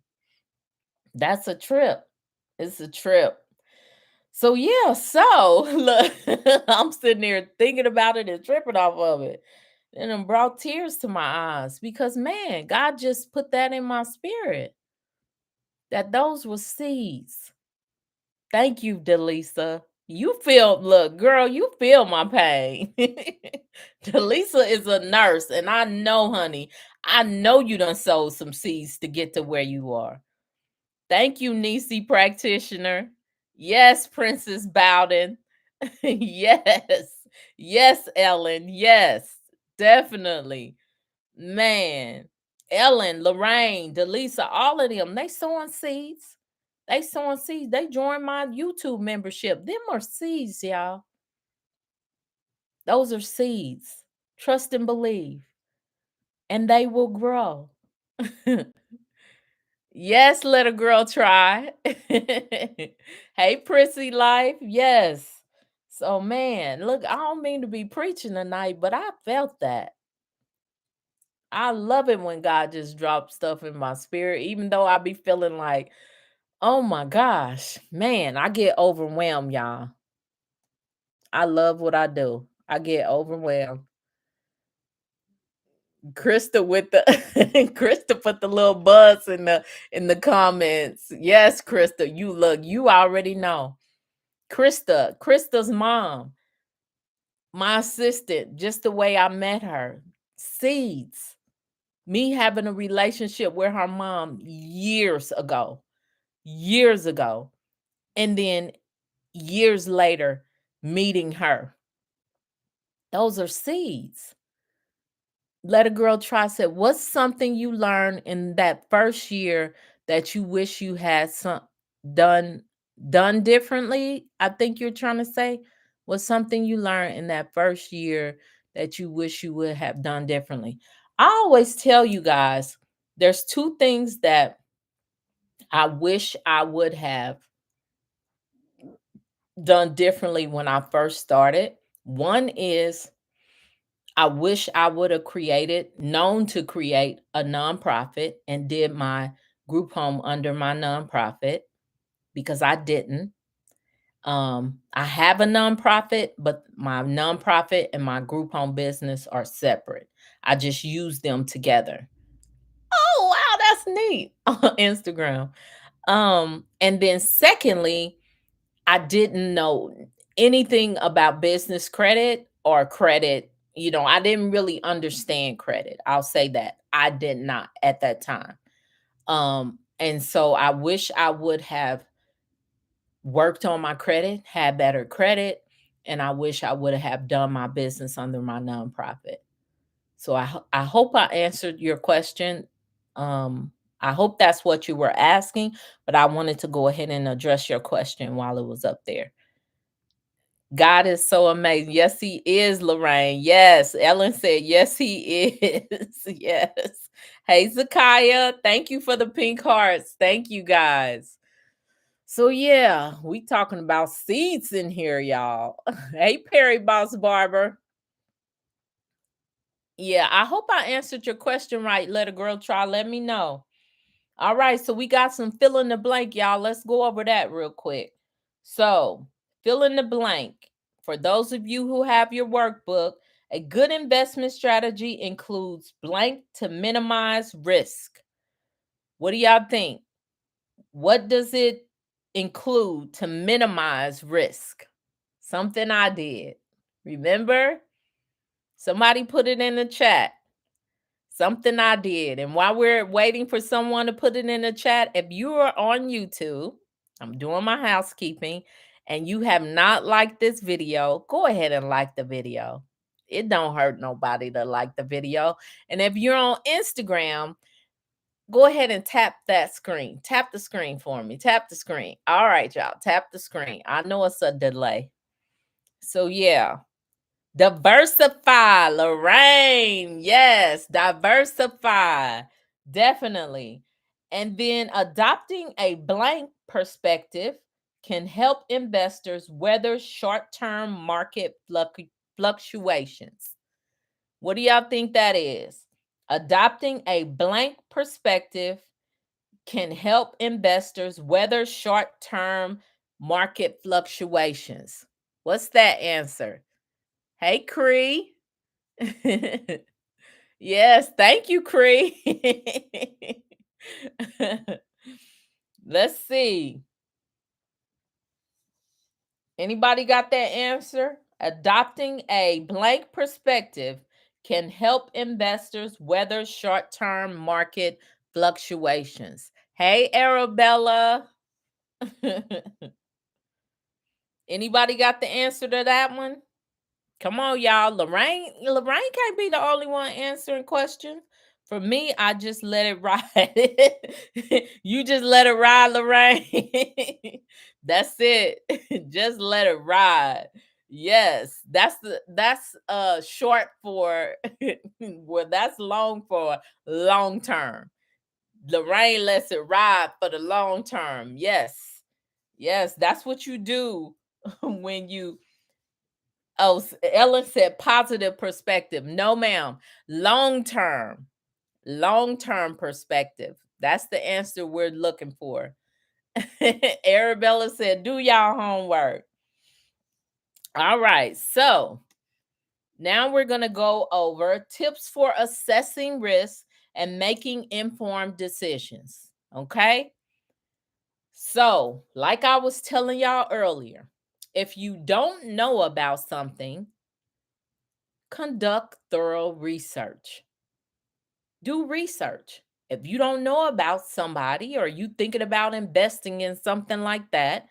that's a trip. It's a trip. So yeah, so look, I'm sitting there thinking about it and tripping off of it. And it brought tears to my eyes because man, God just put that in my spirit. That those were seeds. Thank you, Delisa. You feel, look, girl, you feel my pain. Delisa is a nurse, and I know, honey, I know you done sowed some seeds to get to where you are. Thank you, Nisi practitioner. Yes, Princess Bowden. Yes. Yes, Ellen. Yes, definitely. Man. Ellen, Lorraine, Delisa, all of them, they sowing seeds. They sowing seeds. They joined my YouTube membership. Them are seeds, y'all. Those are seeds. Trust and believe. And they will grow. Yes, let a girl try. Hey, prissy life. Yes. So, man, look, I don't mean to be preaching tonight, but I felt that. I love it when God just drops stuff in my spirit, even though I be feeling like, oh my gosh, man, I get overwhelmed, y'all. I love what I do. I get overwhelmed. Krista with the Krista put the little buzz in the comments. Yes, Krista, you look, you already know. Krista's mom, my assistant, just the way I met her. Seeds. Me having a relationship with her mom years ago. Years ago. And then years later meeting her. Those are seeds. Let a girl try said, what's something you learned in that first year that you wish you had done done differently? I think you're trying to say, what's something you learned in that first year that you wish you would have done differently? I always tell you guys, there's two things that I wish I would have done differently when I first started. One is I wish I would have known to create a nonprofit and did my group home under my nonprofit because I didn't. I have a nonprofit, but my nonprofit and my group home business are separate. I just use them together. Oh, wow, that's neat on Instagram. And then secondly, I didn't know anything about business credit or credit. You know, I didn't really understand credit. I'll say that. I did not at that time. And so I wish I would have worked on my credit, had better credit, and I wish I would have done my business under my nonprofit. So I hope I answered your question. I hope that's what you were asking, but I wanted to go ahead and address your question while it was up there. God is so amazing. Yes, he is, Lorraine. Yes. Ellen said, yes, he is. Yes. Hey, Zakiah. Thank you for the pink hearts. Thank you, guys. So yeah, we talking about seeds in here, y'all. Hey, Perry Boss Barber. Yeah, I hope I answered your question right. Let a girl try. Let me know. All right, so we got some fill in the blank, y'all. Let's go over that real quick. So, fill in the blank. For those of you who have your workbook, a good investment strategy includes blank to minimize risk. What do y'all think? What does it include to minimize risk? Something I did. Remember? Somebody put it in the chat. Something I did. And while we're waiting for someone to put it in the chat, if you are on YouTube, I'm doing my housekeeping, and you have not liked this video, go ahead and like the video. It don't hurt nobody to like the video. And if you're on Instagram, go ahead and tap that screen. Tap the screen for me. Tap the screen. All right, y'all. Tap the screen. I know it's a delay. So yeah. Diversify, Lorraine. Yes, diversify. Definitely. And then adopting a blank perspective can help investors weather short term market fluctuations. What do y'all think that is? Adopting a blank perspective can help investors weather short term market fluctuations. What's that answer? Hey, Cree. Yes, thank you, Cree. Let's see. Anybody got that answer? Adopting a blank perspective can help investors weather short-term market fluctuations. Hey, Arabella. Anybody got the answer to that one? Come on, y'all. Lorraine can't be the only one answering questions. For me, I just let it ride. You just let it ride, Lorraine. That's it. Just let it ride. Yes, that's short for well, that's long for long term. Lorraine lets it ride for the long term. Yes. Yes, that's what you do when you. Oh, Ellen said positive perspective. No, ma'am. Long term perspective. That's the answer we're looking for. Arabella said, do y'all homework. All right. So now we're going to go over tips for assessing risk and making informed decisions. Okay. So, like I was telling y'all earlier, if you don't know about something, conduct thorough research. Do research. If you don't know about somebody or you thinking about investing in something like that,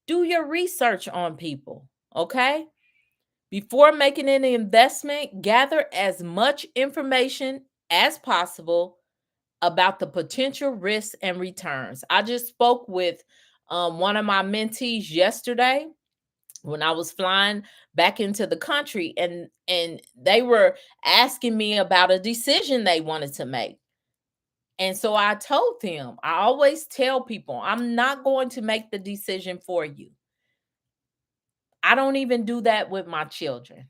do your research on people, okay? Before making any investment, gather as much information as possible about the potential risks and returns. I just spoke with one of my mentees yesterday when I was flying back into the country, and they were asking me about a decision they wanted to make. And so I told them, I always tell people, I'm not going to make the decision for you. I don't even do that with my children.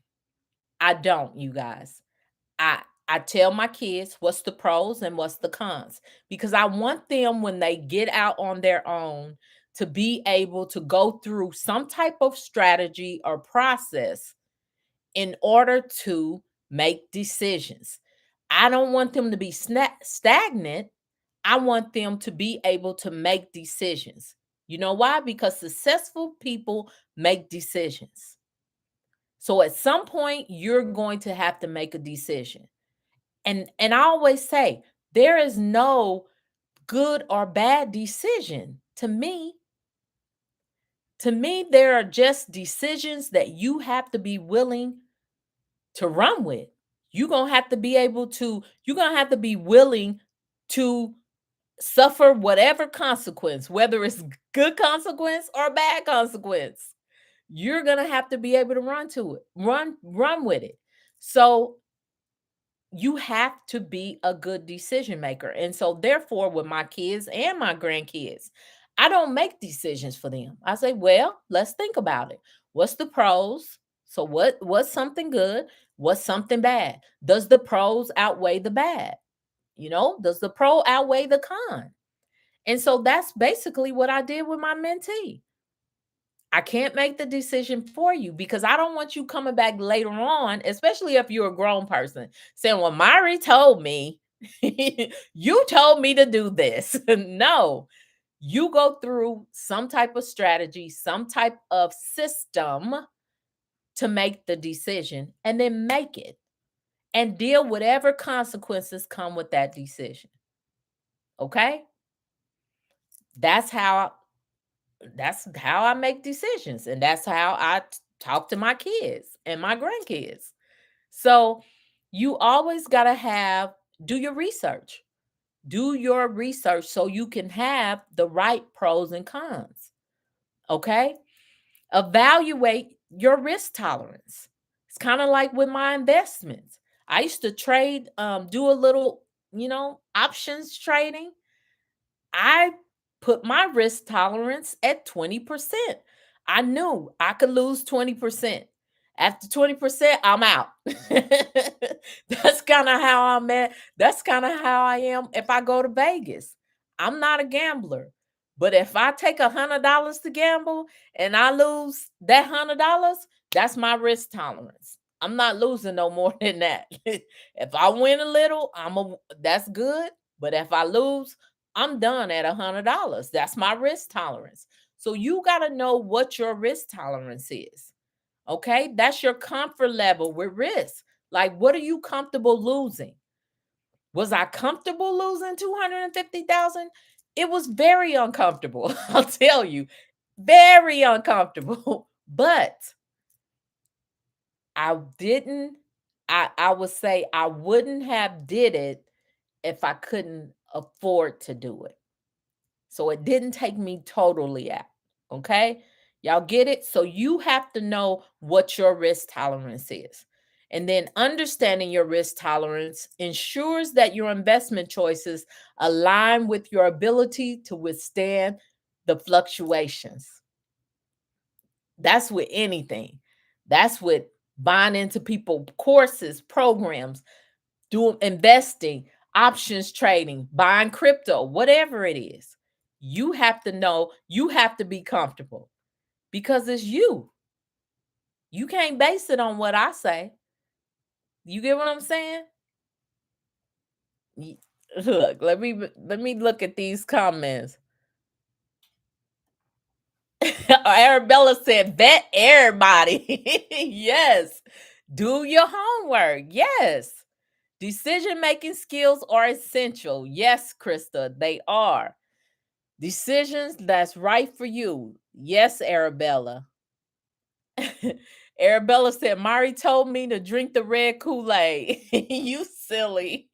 I don't, you guys. I tell my kids what's the pros and what's the cons, because I want them when they get out on their own to be able to go through some type of strategy or process in order to make decisions. I don't want them to be stagnant. I want them to be able to make decisions. You know why? Because successful people make decisions. So at some point, you're going to have to make a decision. And I always say, there is no good or bad decision to me. To me, there are just decisions that you have to be willing to run with. You're going to have to be willing to suffer whatever consequence, whether it's good consequence or bad consequence. You're going to have to be able to run to it. Run with it. So you have to be a good decision maker. And so therefore with my kids and my grandkids, I don't make decisions for them. I say, "Well, let's think about it. What's the pros? So what's something good? What's something bad? Does the pros outweigh the bad? Does the pro outweigh the con?" And so that's basically what I did with my mentee. I can't make the decision for you because I don't want you coming back later on, especially if you're a grown person, saying, "Well, Myrrie told me, you told me to do this." No, you go through some type of strategy, some type of system to make the decision and then make it and deal whatever consequences come with that decision. Okay? That's how that's how I make decisions, and that's how I talk to my kids and my grandkids. So you always got to have do your research. Do your research so you can have the right pros and cons. Okay? Evaluate your risk tolerance. It's kind of like with my investments. I used to trade do a little, options trading. I put my risk tolerance at 20%. I knew I could lose 20%. After 20%, I'm out. That's kind of how I'm at. That's kind of how I am if I go to Vegas. I'm not a gambler. But if I take $100 to gamble and I lose that $100, that's my risk tolerance. I'm not losing no more than that. If I win a little, that's good. But if I lose, I'm done at $100. That's my risk tolerance. So you got to know what your risk tolerance is. Okay? That's your comfort level with risk. Like, what are you comfortable losing? Was I comfortable losing 250,000? It was very uncomfortable. I'll tell you. Very uncomfortable. But I didn't I would say I wouldn't have did it if I couldn't afford to do it. So it didn't take me totally out. Okay. Y'all get it? So you have to know what your risk tolerance is. And then understanding your risk tolerance ensures that your investment choices align with your ability to withstand the fluctuations. That's with anything. That's with buying into people courses, programs, doing investing, options trading, buying crypto, whatever it is. You have to know, you have to be comfortable because it's you. You can't base it on what I say. You get what I'm saying? Look, let me look at these comments. Arabella said, "Bet everybody." Yes. Do your homework. Yes. Decision making skills are essential. Yes, Krista, they are. Decisions that's right for you. Yes, Arabella. Arabella said, "Mari told me to drink the red Kool-Aid." You silly.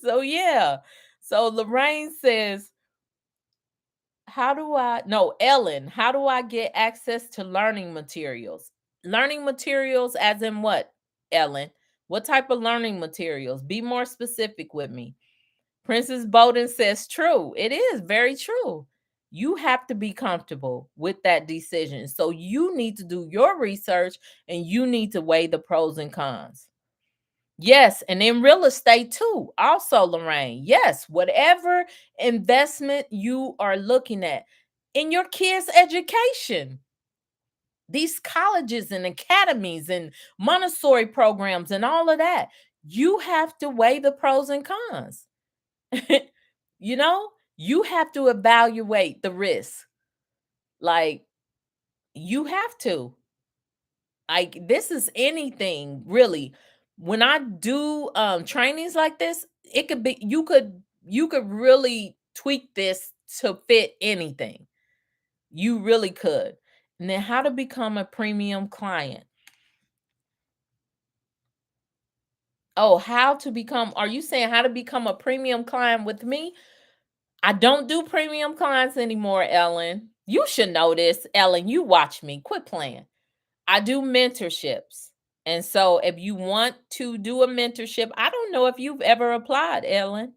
So yeah. So Lorraine says, how do I no, Ellen, how do I get access to learning materials? Learning materials as in what, Ellen? What type of learning materials? Be more specific with me. Princess Bowden says, true. It is very true. You have to be comfortable with that decision. So you need to do your research and you need to weigh the pros and cons. Yes, and in real estate too. Also, Lorraine, yes, whatever investment you are looking at in your kids' education, these colleges and academies and Montessori programs and all of that, you have to weigh the pros and cons. You know, you have to evaluate the risk. Like, you have to. Like, this is anything really. When I do trainings like this, it could be you could really tweak this to fit anything. You really could. And then how to become a premium client. Oh, how to become, are you saying how to become a premium client with me? I don't do premium clients anymore, Ellen. You should know this, Ellen. You watch me. Quit playing. I do mentorships. And so if you want to do a mentorship, I don't know if you've ever applied, Ellen,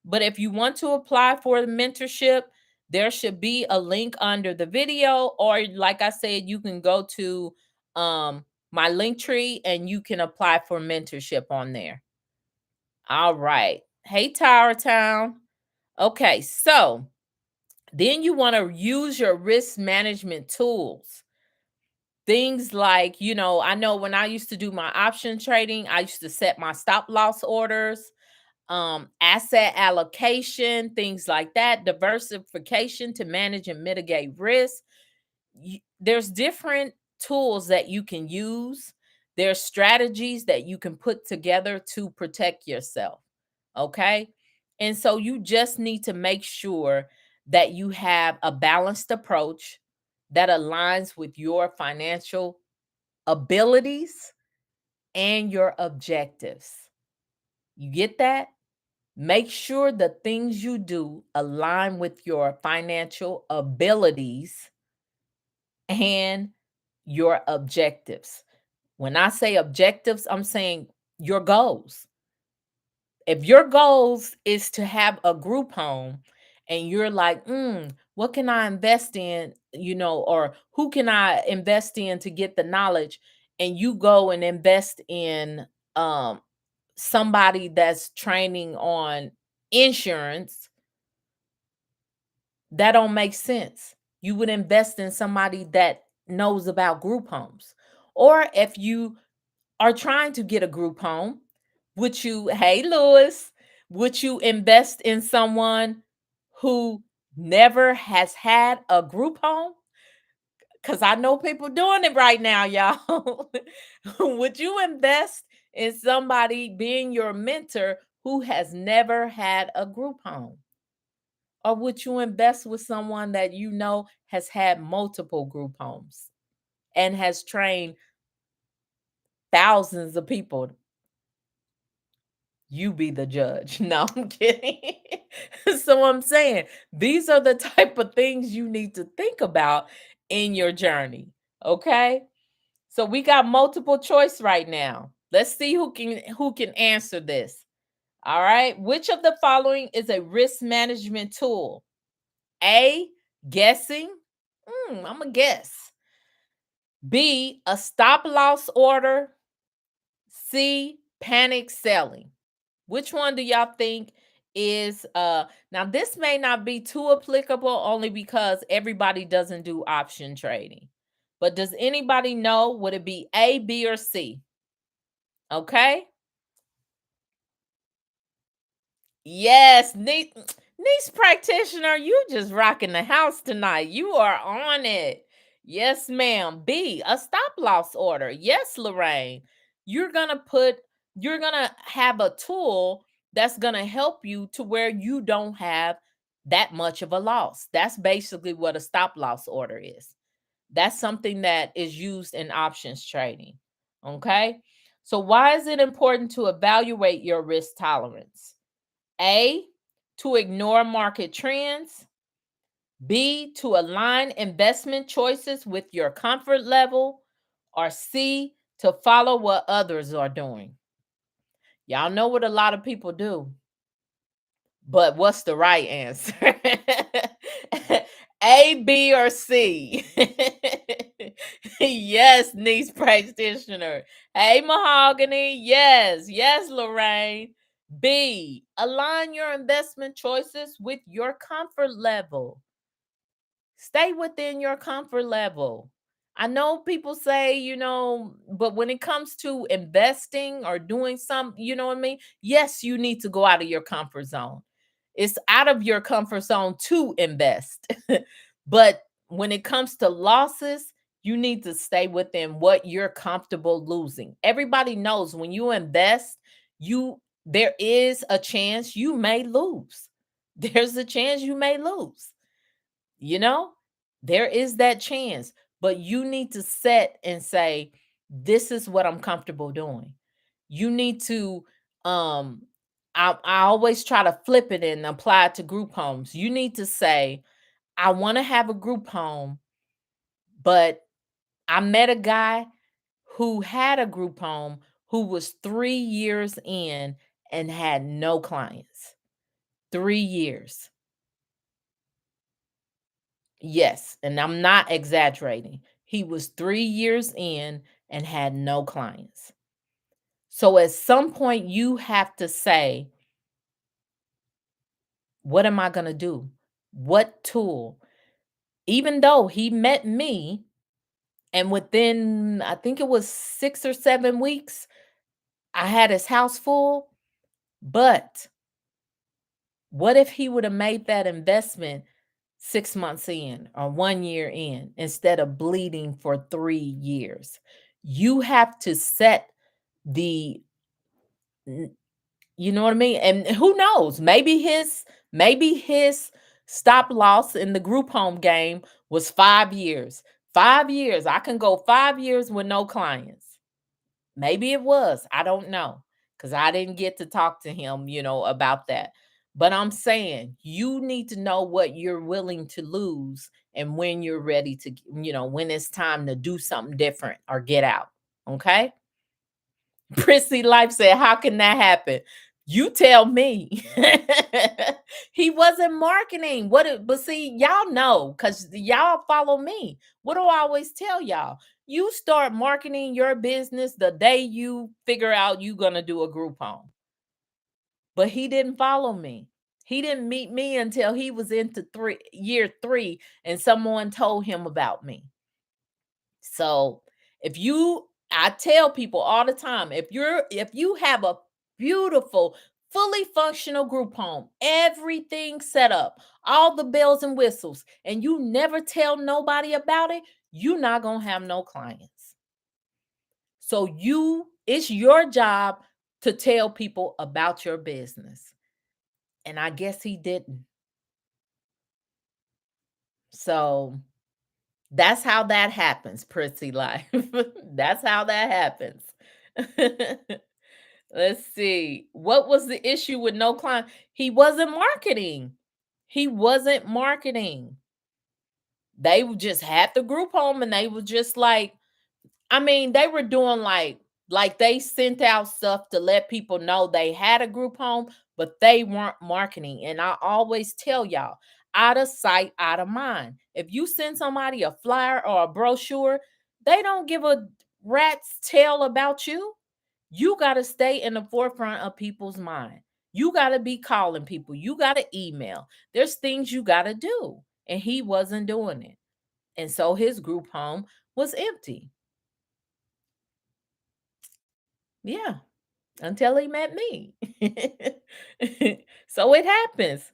but if you want to apply for the mentorship, there should be a link under the video, or like I said, you can go to my link tree and you can apply for mentorship on there. All right. Hey, Tower Town. Okay, so then you want to use your risk management tools. Things like, I know when I used to do my option trading, I used to set my stop loss orders, asset allocation, things like that, diversification to manage and mitigate risk. There's different tools that you can use. There's strategies that you can put together to protect yourself. Okay. And so you just need to make sure that you have a balanced approach that aligns with your financial abilities and your objectives. You get that? Make sure the things you do align with your financial abilities and your objectives. When I say objectives, I'm saying your goals. If your goals is to have a group home and you're like, what can I invest in, or who can I invest in to get the knowledge, and you go and invest in um somebody that's training on insurance, that don't make sense. You would invest in somebody that knows about group homes. Or if you are trying to get a group home, hey, Lewis, would you invest in someone who never has had a group home? Because I know people doing it right now, y'all. Would you invest in somebody being your mentor who has never had a group home? Or would you invest with someone that you know has had multiple group homes and has trained thousands of people? You be the judge. No, I'm kidding. So I'm saying these are the type of things you need to think about in your journey. Okay? So we got multiple choice right now. Let's see who can answer this. All right? Which of the following is a risk management tool? A, guessing. I'm a guess. B, a stop loss order. C, panic selling. Which one do y'all think is now this may not be too applicable only because everybody doesn't do option trading. But does anybody know, would it be A, B, or C? Okay? Yes, niece practitioner, you just rocking the house tonight. You are on it. Yes, ma'am. B, a stop loss order. Yes, Lorraine. You're gonna put, you're gonna have a tool that's gonna help you to where you don't have that much of a loss. That's basically what a stop loss order is. That's something that is used in options trading. Okay. So, why is it important to evaluate your risk tolerance? A, to ignore market trends. B, to align investment choices with your comfort level. Or C, to follow what others are doing. Y'all know what a lot of people do. But what's the right answer? A, B, or C? Yes, niece practitioner. Hey, Mahogany. Yes, yes, Lorraine. B, align your investment choices with your comfort level. Stay within your comfort level. I know people say, but when it comes to investing or doing some, you know what I mean? Yes, you need to go out of your comfort zone. It's out of your comfort zone to invest. But when it comes to losses, you need to stay within what you're comfortable losing. Everybody knows when you invest, there is a chance you may lose. There's a chance you may lose. You know, there is that chance, but you need to set and say, this is what I'm comfortable doing. You need to um I always try to flip it and apply it to group homes. You need to say, I want to have a group home, but I met a guy who had a group home who was 3 years in and had no clients. 3 years. Yes, and I'm not exaggerating. He was 3 years in and had no clients. So at some point you have to say, what am I going to do? What tool? Even though he met me and within I think it was 6 or 7 weeks I had his house full, but what if he would have made that investment 6 months in or 1 year in instead of bleeding for 3 years? You have to set the n you know what I mean? And who knows? Maybe his stop loss in the group home game was 5 years. 5 years. I can go 5 years with no clients. Maybe it was. I don't know because I didn't get to talk to him, about that. But I'm saying you need to know what you're willing to lose and when you're ready to, when it's time to do something different or get out. Okay. Prissy Life said, how can that happen? You tell me. He wasn't marketing. But see, y'all know because y'all follow me. What do I always tell y'all? You start marketing your business the day you figure out you're gonna do a group home. But he didn't follow me. He didn't meet me until he was into year three, and someone told him about me. So I tell people all the time, if you have a beautiful, fully functional group home, everything set up, all the bells and whistles, and you never tell nobody about it, you're not gonna have no clients. So it's your job to tell people about your business. And I guess he didn't. So that's how that happens, Prissy Life. That's how that happens. Let's see. What was the issue with no client? He wasn't marketing. He wasn't marketing. They just had the group home and they were just like, I mean, they were doing like they sent out stuff to let people know they had a group home, but they weren't marketing. And I always tell y'all, out of sight, out of mind. If you send somebody a flyer or a brochure, they don't give a rat's tail about you. You got to stay in the forefront of people's mind. You got to be calling people. You got to email. There's things you got to do. And he wasn't doing it. And so his group home was empty. Yeah, until he met me. So it happens.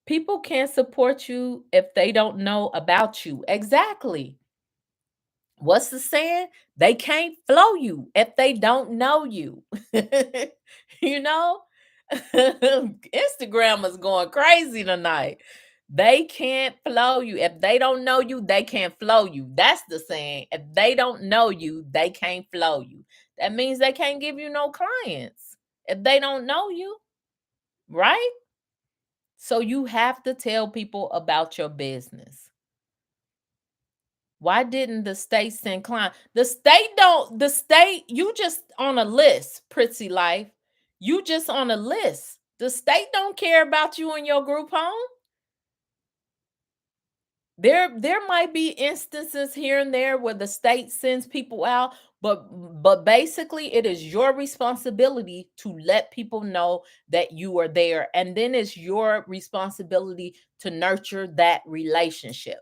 People can't support you if they don't know about you. Exactly. What's the saying? They can't flow you if they don't know you. you know? Instagram is going crazy tonight. They can't flow you. If they don't know you, they can't flow you. That's the saying. If they don't know you, they can't flow you. That means they can't give you no clients if they don't know you, right? So you have to tell people about your business. Why didn't the state send client? The state, you just on a list, Pretty Life. You just on a list. The state don't care about you and your group home. There might be instances here and there where the state sends people out, but basically it is your responsibility to let people know that you are there, and then it's your responsibility to nurture that relationship.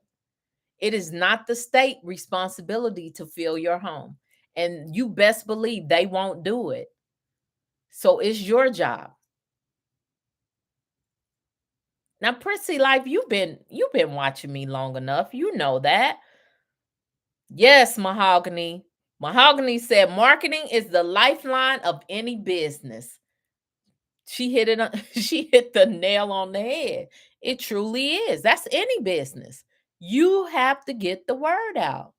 It is not the state responsibility to fill your home, and you best believe they won't do it. So it's your job. Now, Prissy Life, you've been watching me long enough. You know that. Yes, Mahogany. Mahogany said marketing is the lifeline of any business. She hit it she hit the nail on the head. It truly is. That's any business. You have to get the word out.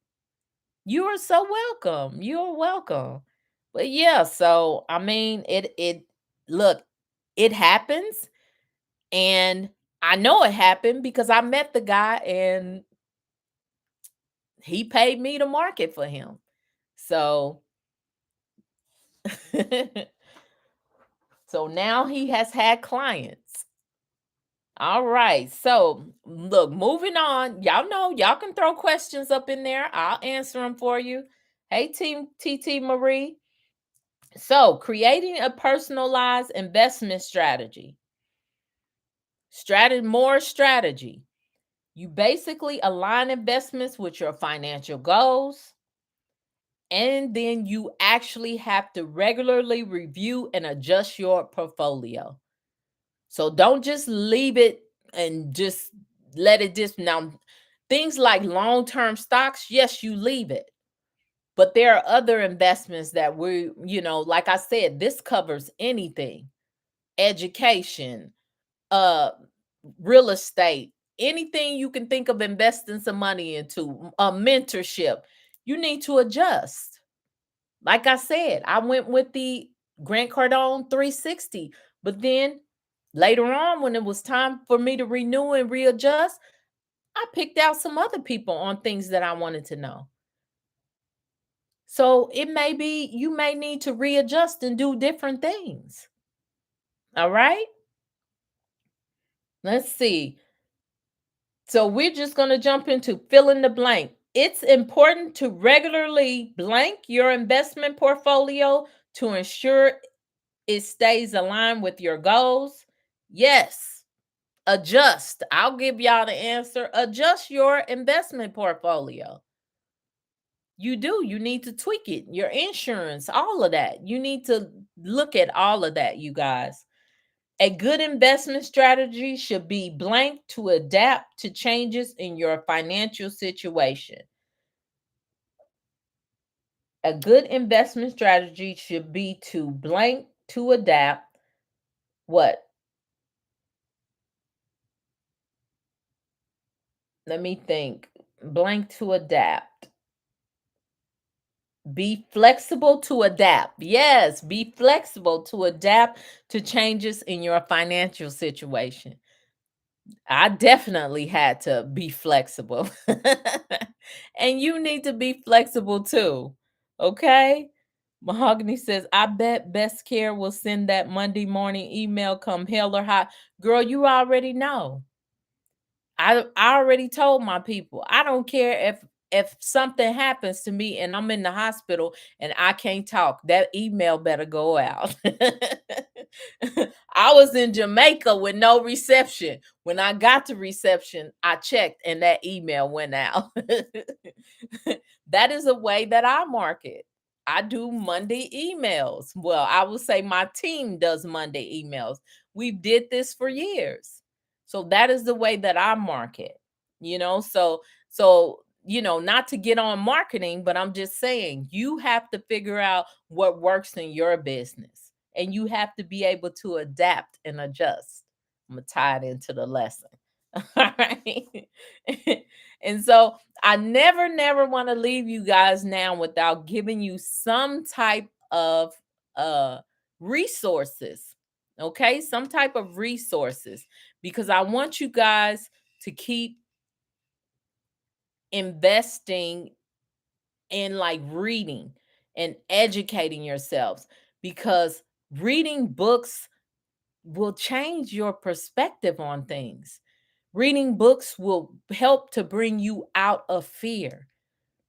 You are so welcome. You're welcome. But yeah, so I mean, it look, it happens, and I know it happened because I met the guy and he paid me to market for him. So so now he has had clients. All right. So, look, moving on. Y'all know y'all can throw questions up in there. I'll answer them for you. Hey, Team TT Marie. So, creating a personalized investment strategy. More strategy. You basically align investments with your financial goals, and then you actually have to regularly review and adjust your portfolio. So don't just leave it and just let it just now. Things like long-term stocks, yes, you leave it. But there are other investments that like I said, this covers anything. Education, uh real estate, anything you can think of investing some money into, a mentorship. You need to adjust. Like I said, I went with the Grant Cardone 360, but then later on, when it was time for me to renew and readjust, I picked out some other people on things that I wanted to know. So it may be you may need to readjust and do different things. All right. Let's see. So we're just going to jump into fill in the blank. It's important to regularly blank your investment portfolio to ensure it stays aligned with your goals. Yes. Adjust. I'll give y'all the answer. Adjust your investment portfolio. You do. You need to tweak it. Your insurance, all of that. You need to look at all of that, you guys. A good investment strategy should be blank to adapt to changes in your financial situation. A good investment strategy should be to blank to adapt what? Let me think. Blank to adapt. Be flexible to adapt. Yes, be flexible to adapt to changes in your financial situation. I definitely had to be flexible. And you need to be flexible too. Okay? Mahogany says, I bet Best Care will send that Monday morning email come hell or high. Girl, you already know. I already told my people, I don't care if something happens to me and I'm in the hospital and I can't talk, that email better go out. I was in Jamaica with no reception. When I got to reception, I checked and that email went out. That is a way that I market. I do Monday emails. Well, I will say my team does Monday emails. We did this for years. So that is the way that I market. Not to get on marketing, but I'm just saying you have to figure out what works in your business and you have to be able to adapt and adjust. I'm gonna tie it into the lesson. All right. And so I never want to leave you guys now without giving you some type of uh resources. Okay, some type of resources, because I want you guys to keep investing in like reading and educating yourselves, because reading books will change your perspective on things. Reading books will help to bring you out of fear,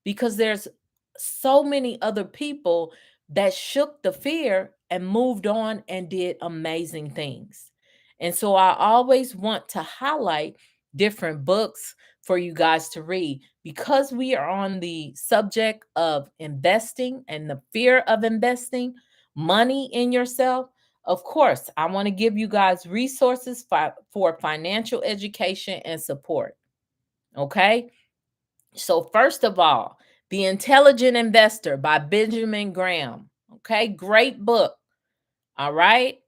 because there's so many other people that shook the fear and moved on and did amazing things. And so I always want to highlight different books for you guys to read, because we are on the subject of investing and the fear of investing money in yourself. Of course, I want to give you guys resources for financial education and support. Okay. So, first of all, The Intelligent Investor by Benjamin Graham. Okay, great book. All right.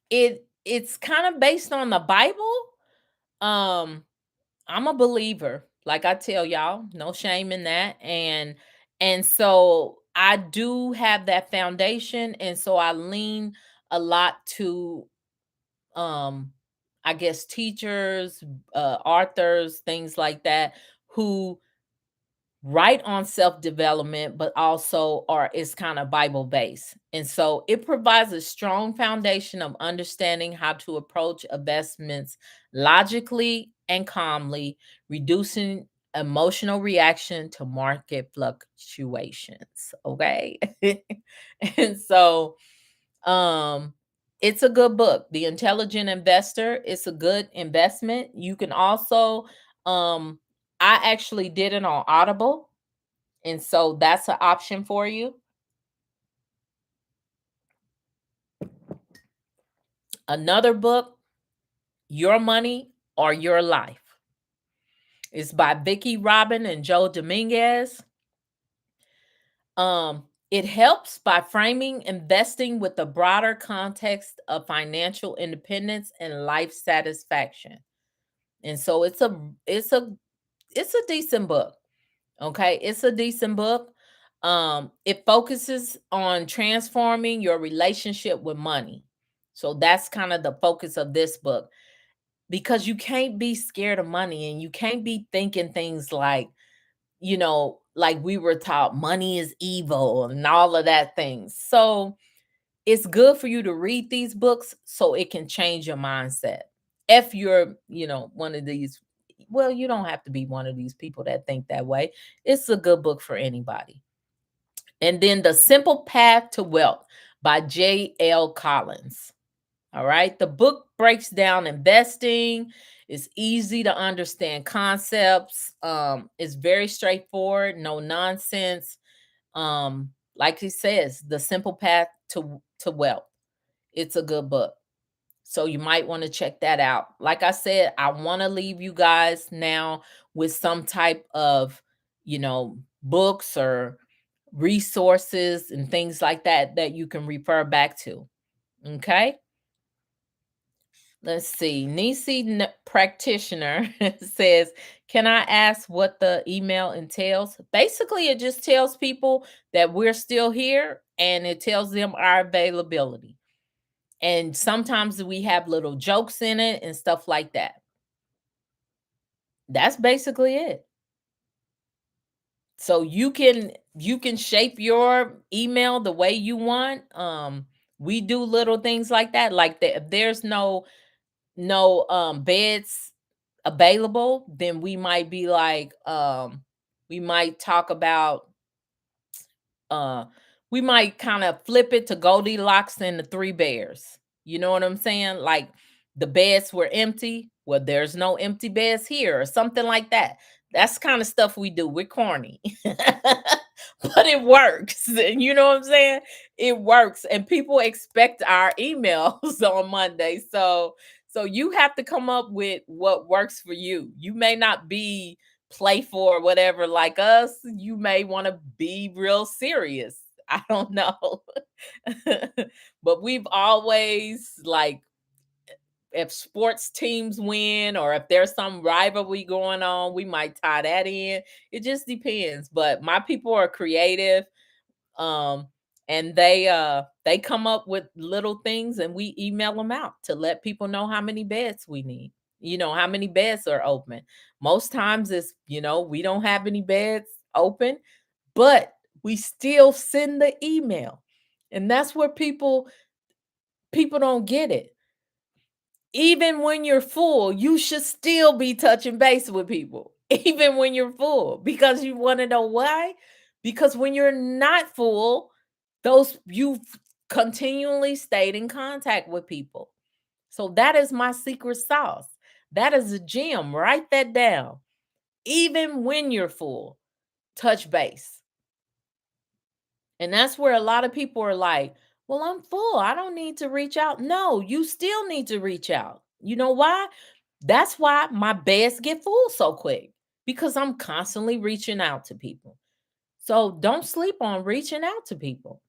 It it's kind of based on the Bible. Um, I'm a believer. Like I tell y'all, no shame in that. And so I do have that foundation, and so I lean a lot to, um I guess, teachers, authors, things like that, who write on self-development, but also are is kind of Bible based. And so it provides a strong foundation of understanding how to approach investments logically and calmly, reducing emotional reaction to market fluctuations. Okay. And so it's a good book. The Intelligent Investor. It's a good investment. You can also, I actually did it on Audible, and so that's an option for you. Another book, Your Money or Your Life. It's by Vicki Robin and Joe Dominguez. It helps by framing investing with the broader context of financial independence and life satisfaction. And so it's a decent book. Okay, it's a decent book. It focuses on transforming your relationship with money. So that's kind of the focus of this book, because you can't be scared of money, and you can't be thinking things like, like we were taught money is evil and all of that things. So it's good for you to read these books so it can change your mindset. If you're, one of these, well, you don't have to be one of these people that think that way. It's a good book for anybody. And then The Simple Path to Wealth by J.L. Collins. All right. The book breaks down investing. It's easy to understand concepts. It's very straightforward, no nonsense. Like he says, The Simple Path to Wealth. It's a good book. So you might want to check that out. Like I said, I want to leave you guys now with some type of, books or resources and things like that that you can refer back to. Okay? Let's see. Practitioner says, "Can I ask what the email entails?" Basically, it just tells people that we're still here, and it tells them our availability. And sometimes we have little jokes in it and stuff like that. That's basically it. So you can shape your email the way you want. We do little things like that. Like if there's no beds available, then we might be like, we might talk about, uh we might kind of flip it to Goldilocks and the Three Bears. You know what I'm saying? Like the beds were empty. Well, there's no empty beds here, or something like that. That's kind of stuff we do. We're corny. But it works. And you know what I'm saying? It works. And people expect our emails on Monday. So you have to come up with what works for you. You may not be playful or whatever like us. You may want to be real serious. I don't know. But we've always, like, if sports teams win or if there's some rivalry going on, we might tie that in. It just depends. But my people are creative, um and they come up with little things, and we email them out to let people know how many beds we need, how many beds are open. Most times it's, we don't have any beds open, but we still send the email. And that's where people don't get it. Even when you're full, you should still be touching base with people, even when you're full, because you want to know why. Because when you're not full, those you've continually stayed in contact with people. So that is my secret sauce. That is a gem. Write that down. Even when you're full, touch base. And that's where a lot of people are like, well, I'm full. I don't need to reach out. No, you still need to reach out. You know why? That's why my beds get full so quick, because I'm constantly reaching out to people. So don't sleep on reaching out to people.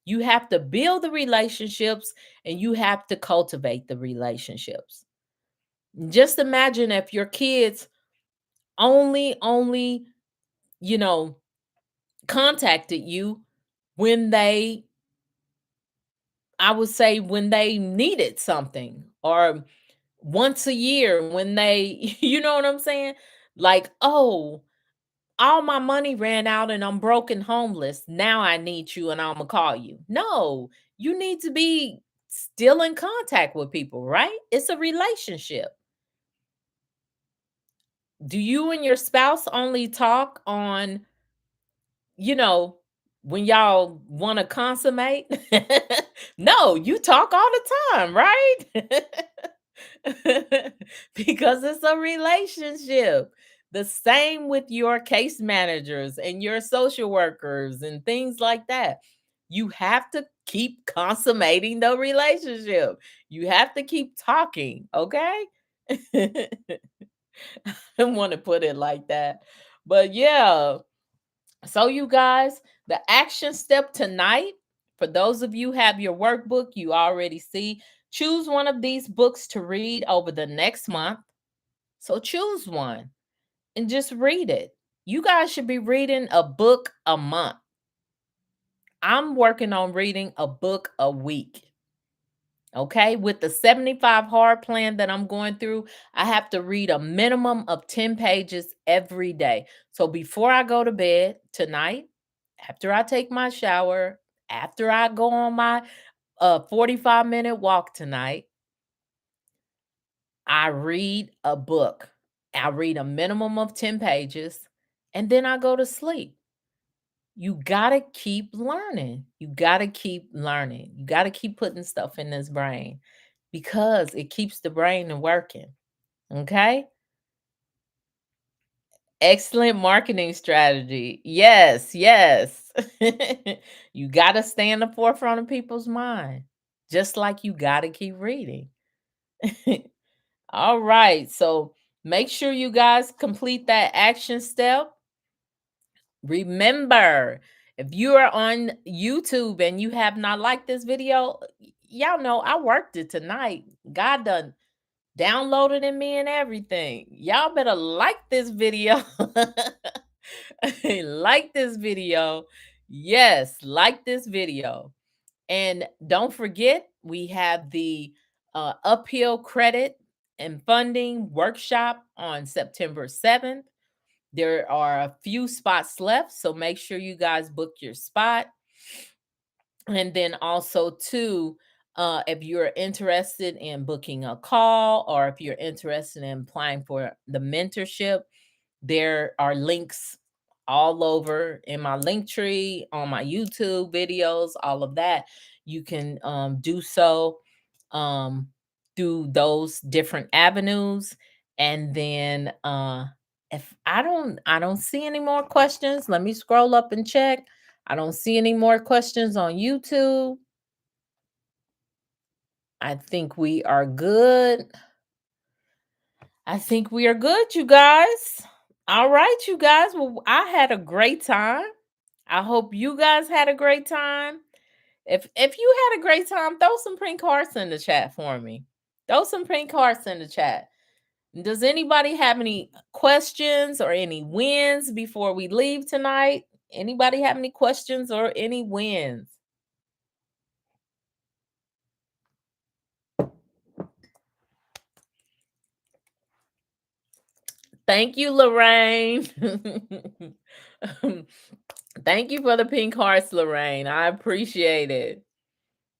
You have to build the relationships, and you have to cultivate the relationships. Just imagine if your kids only, you know, contacted you when they, I would say, when they needed something, or once a year when they, you know what I'm saying? Like, oh, all my money ran out and I'm broke and homeless. Now I need you and I'm gonna call you. No, you need to be still in contact with people, right? It's a relationship. Do you and your spouse only talk on, you know, when y'all want to consummate? No, you talk all the time, right? Because it's a relationship. The same with your case managers and your social workers and things like that. You have to keep consummating the relationship. You have to keep talking, okay? I don't want to put it like that. But yeah, so you guys, the action step tonight, for those of you have your workbook, you already see, choose one of these books to read over the next month. So choose one and just read it. You guys should be reading a book a month. I'm working on reading a book a week. Okay, with the 75 hard plan that I'm going through, I have to read a minimum of 10 pages every day. So before I go to bed tonight, after I take my shower, after I go on my 45-minute walk tonight, I read a book. I read a minimum of 10 pages and then I go to sleep. You got to keep learning. You got to keep learning. You got to keep putting stuff in this brain because it keeps the brain working. Okay? Excellent marketing strategy. Yes, yes. You got to stay in the forefront of people's mind, just like you got to keep reading. All right. So make sure you guys complete that action step. Remember, if you are on YouTube and you have not liked this video, y'all know I worked it tonight. God done downloaded in me and everything. Y'all better like this video. Like this video. Yes, like this video. And don't forget, we have the uphill credit and funding workshop on September 7th. There are a few spots left, so make sure you guys book your spot. And then also too, if you're interested in booking a call or if you're interested in applying for the mentorship, there are links all over in my link tree, on my YouTube videos, all of that. You can do so um, through those different avenues. And then if I don't see any more questions, let me scroll up and check. I don't see any more questions on YouTube. I think we are good. I think we are good, you guys. All right, you guys. Well, I had a great time. I hope you guys had a great time. If you had a great time, throw some pink hearts in the chat for me. Throw some pink hearts in the chat. Does anybody have any questions or any wins before we leave tonight? Anybody have any questions or any wins? Thank you, Lorraine. Thank you for the pink hearts, Lorraine. I appreciate it.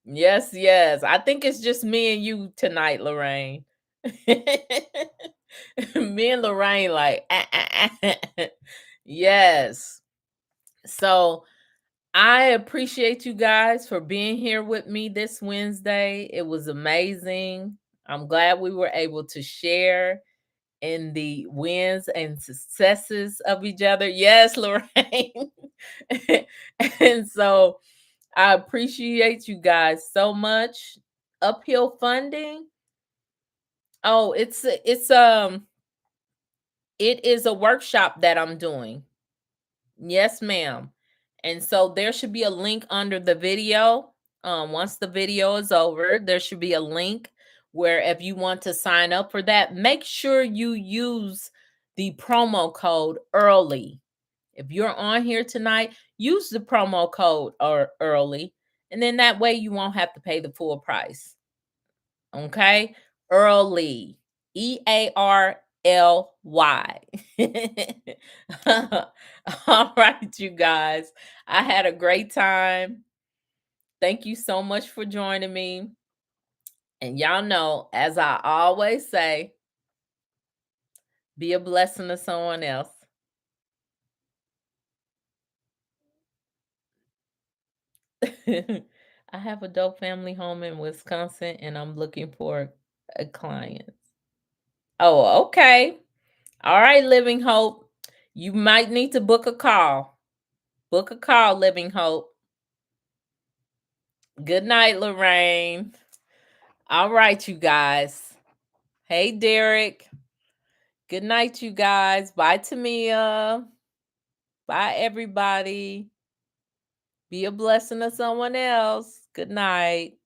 Yes, yes. I think it's just me and you tonight, Lorraine. Me and Lorraine, like, yes. So I appreciate you guys for being here with me this Wednesday. It was amazing. I'm glad we were able to share in the wins and successes of each other. Yes, Lorraine. And so I appreciate you guys so much. Uphill funding. Oh, it is a workshop that I'm doing. Yes, ma'am. And so there should be a link under the video. Once the video is over, there should be a link where if you want to sign up for that, make sure you use the promo code early. If you're on here tonight, use the promo code or early, and then that way you won't have to pay the full price. Okay? Early. EARLY. All right, you guys. I had a great time. Thank you so much for joining me. And y'all know, as I always say, be a blessing to someone else. I have a dope family home in Wisconsin and I'm looking for a client. Oh, okay. All right, Living Hope. You might need to book a call. Book a call, Living Hope. Good night, Lorraine. All right, you guys. Hey, Derek. Good night, you guys. Bye, Tamia. Bye, everybody. Be a blessing to someone else. Good night.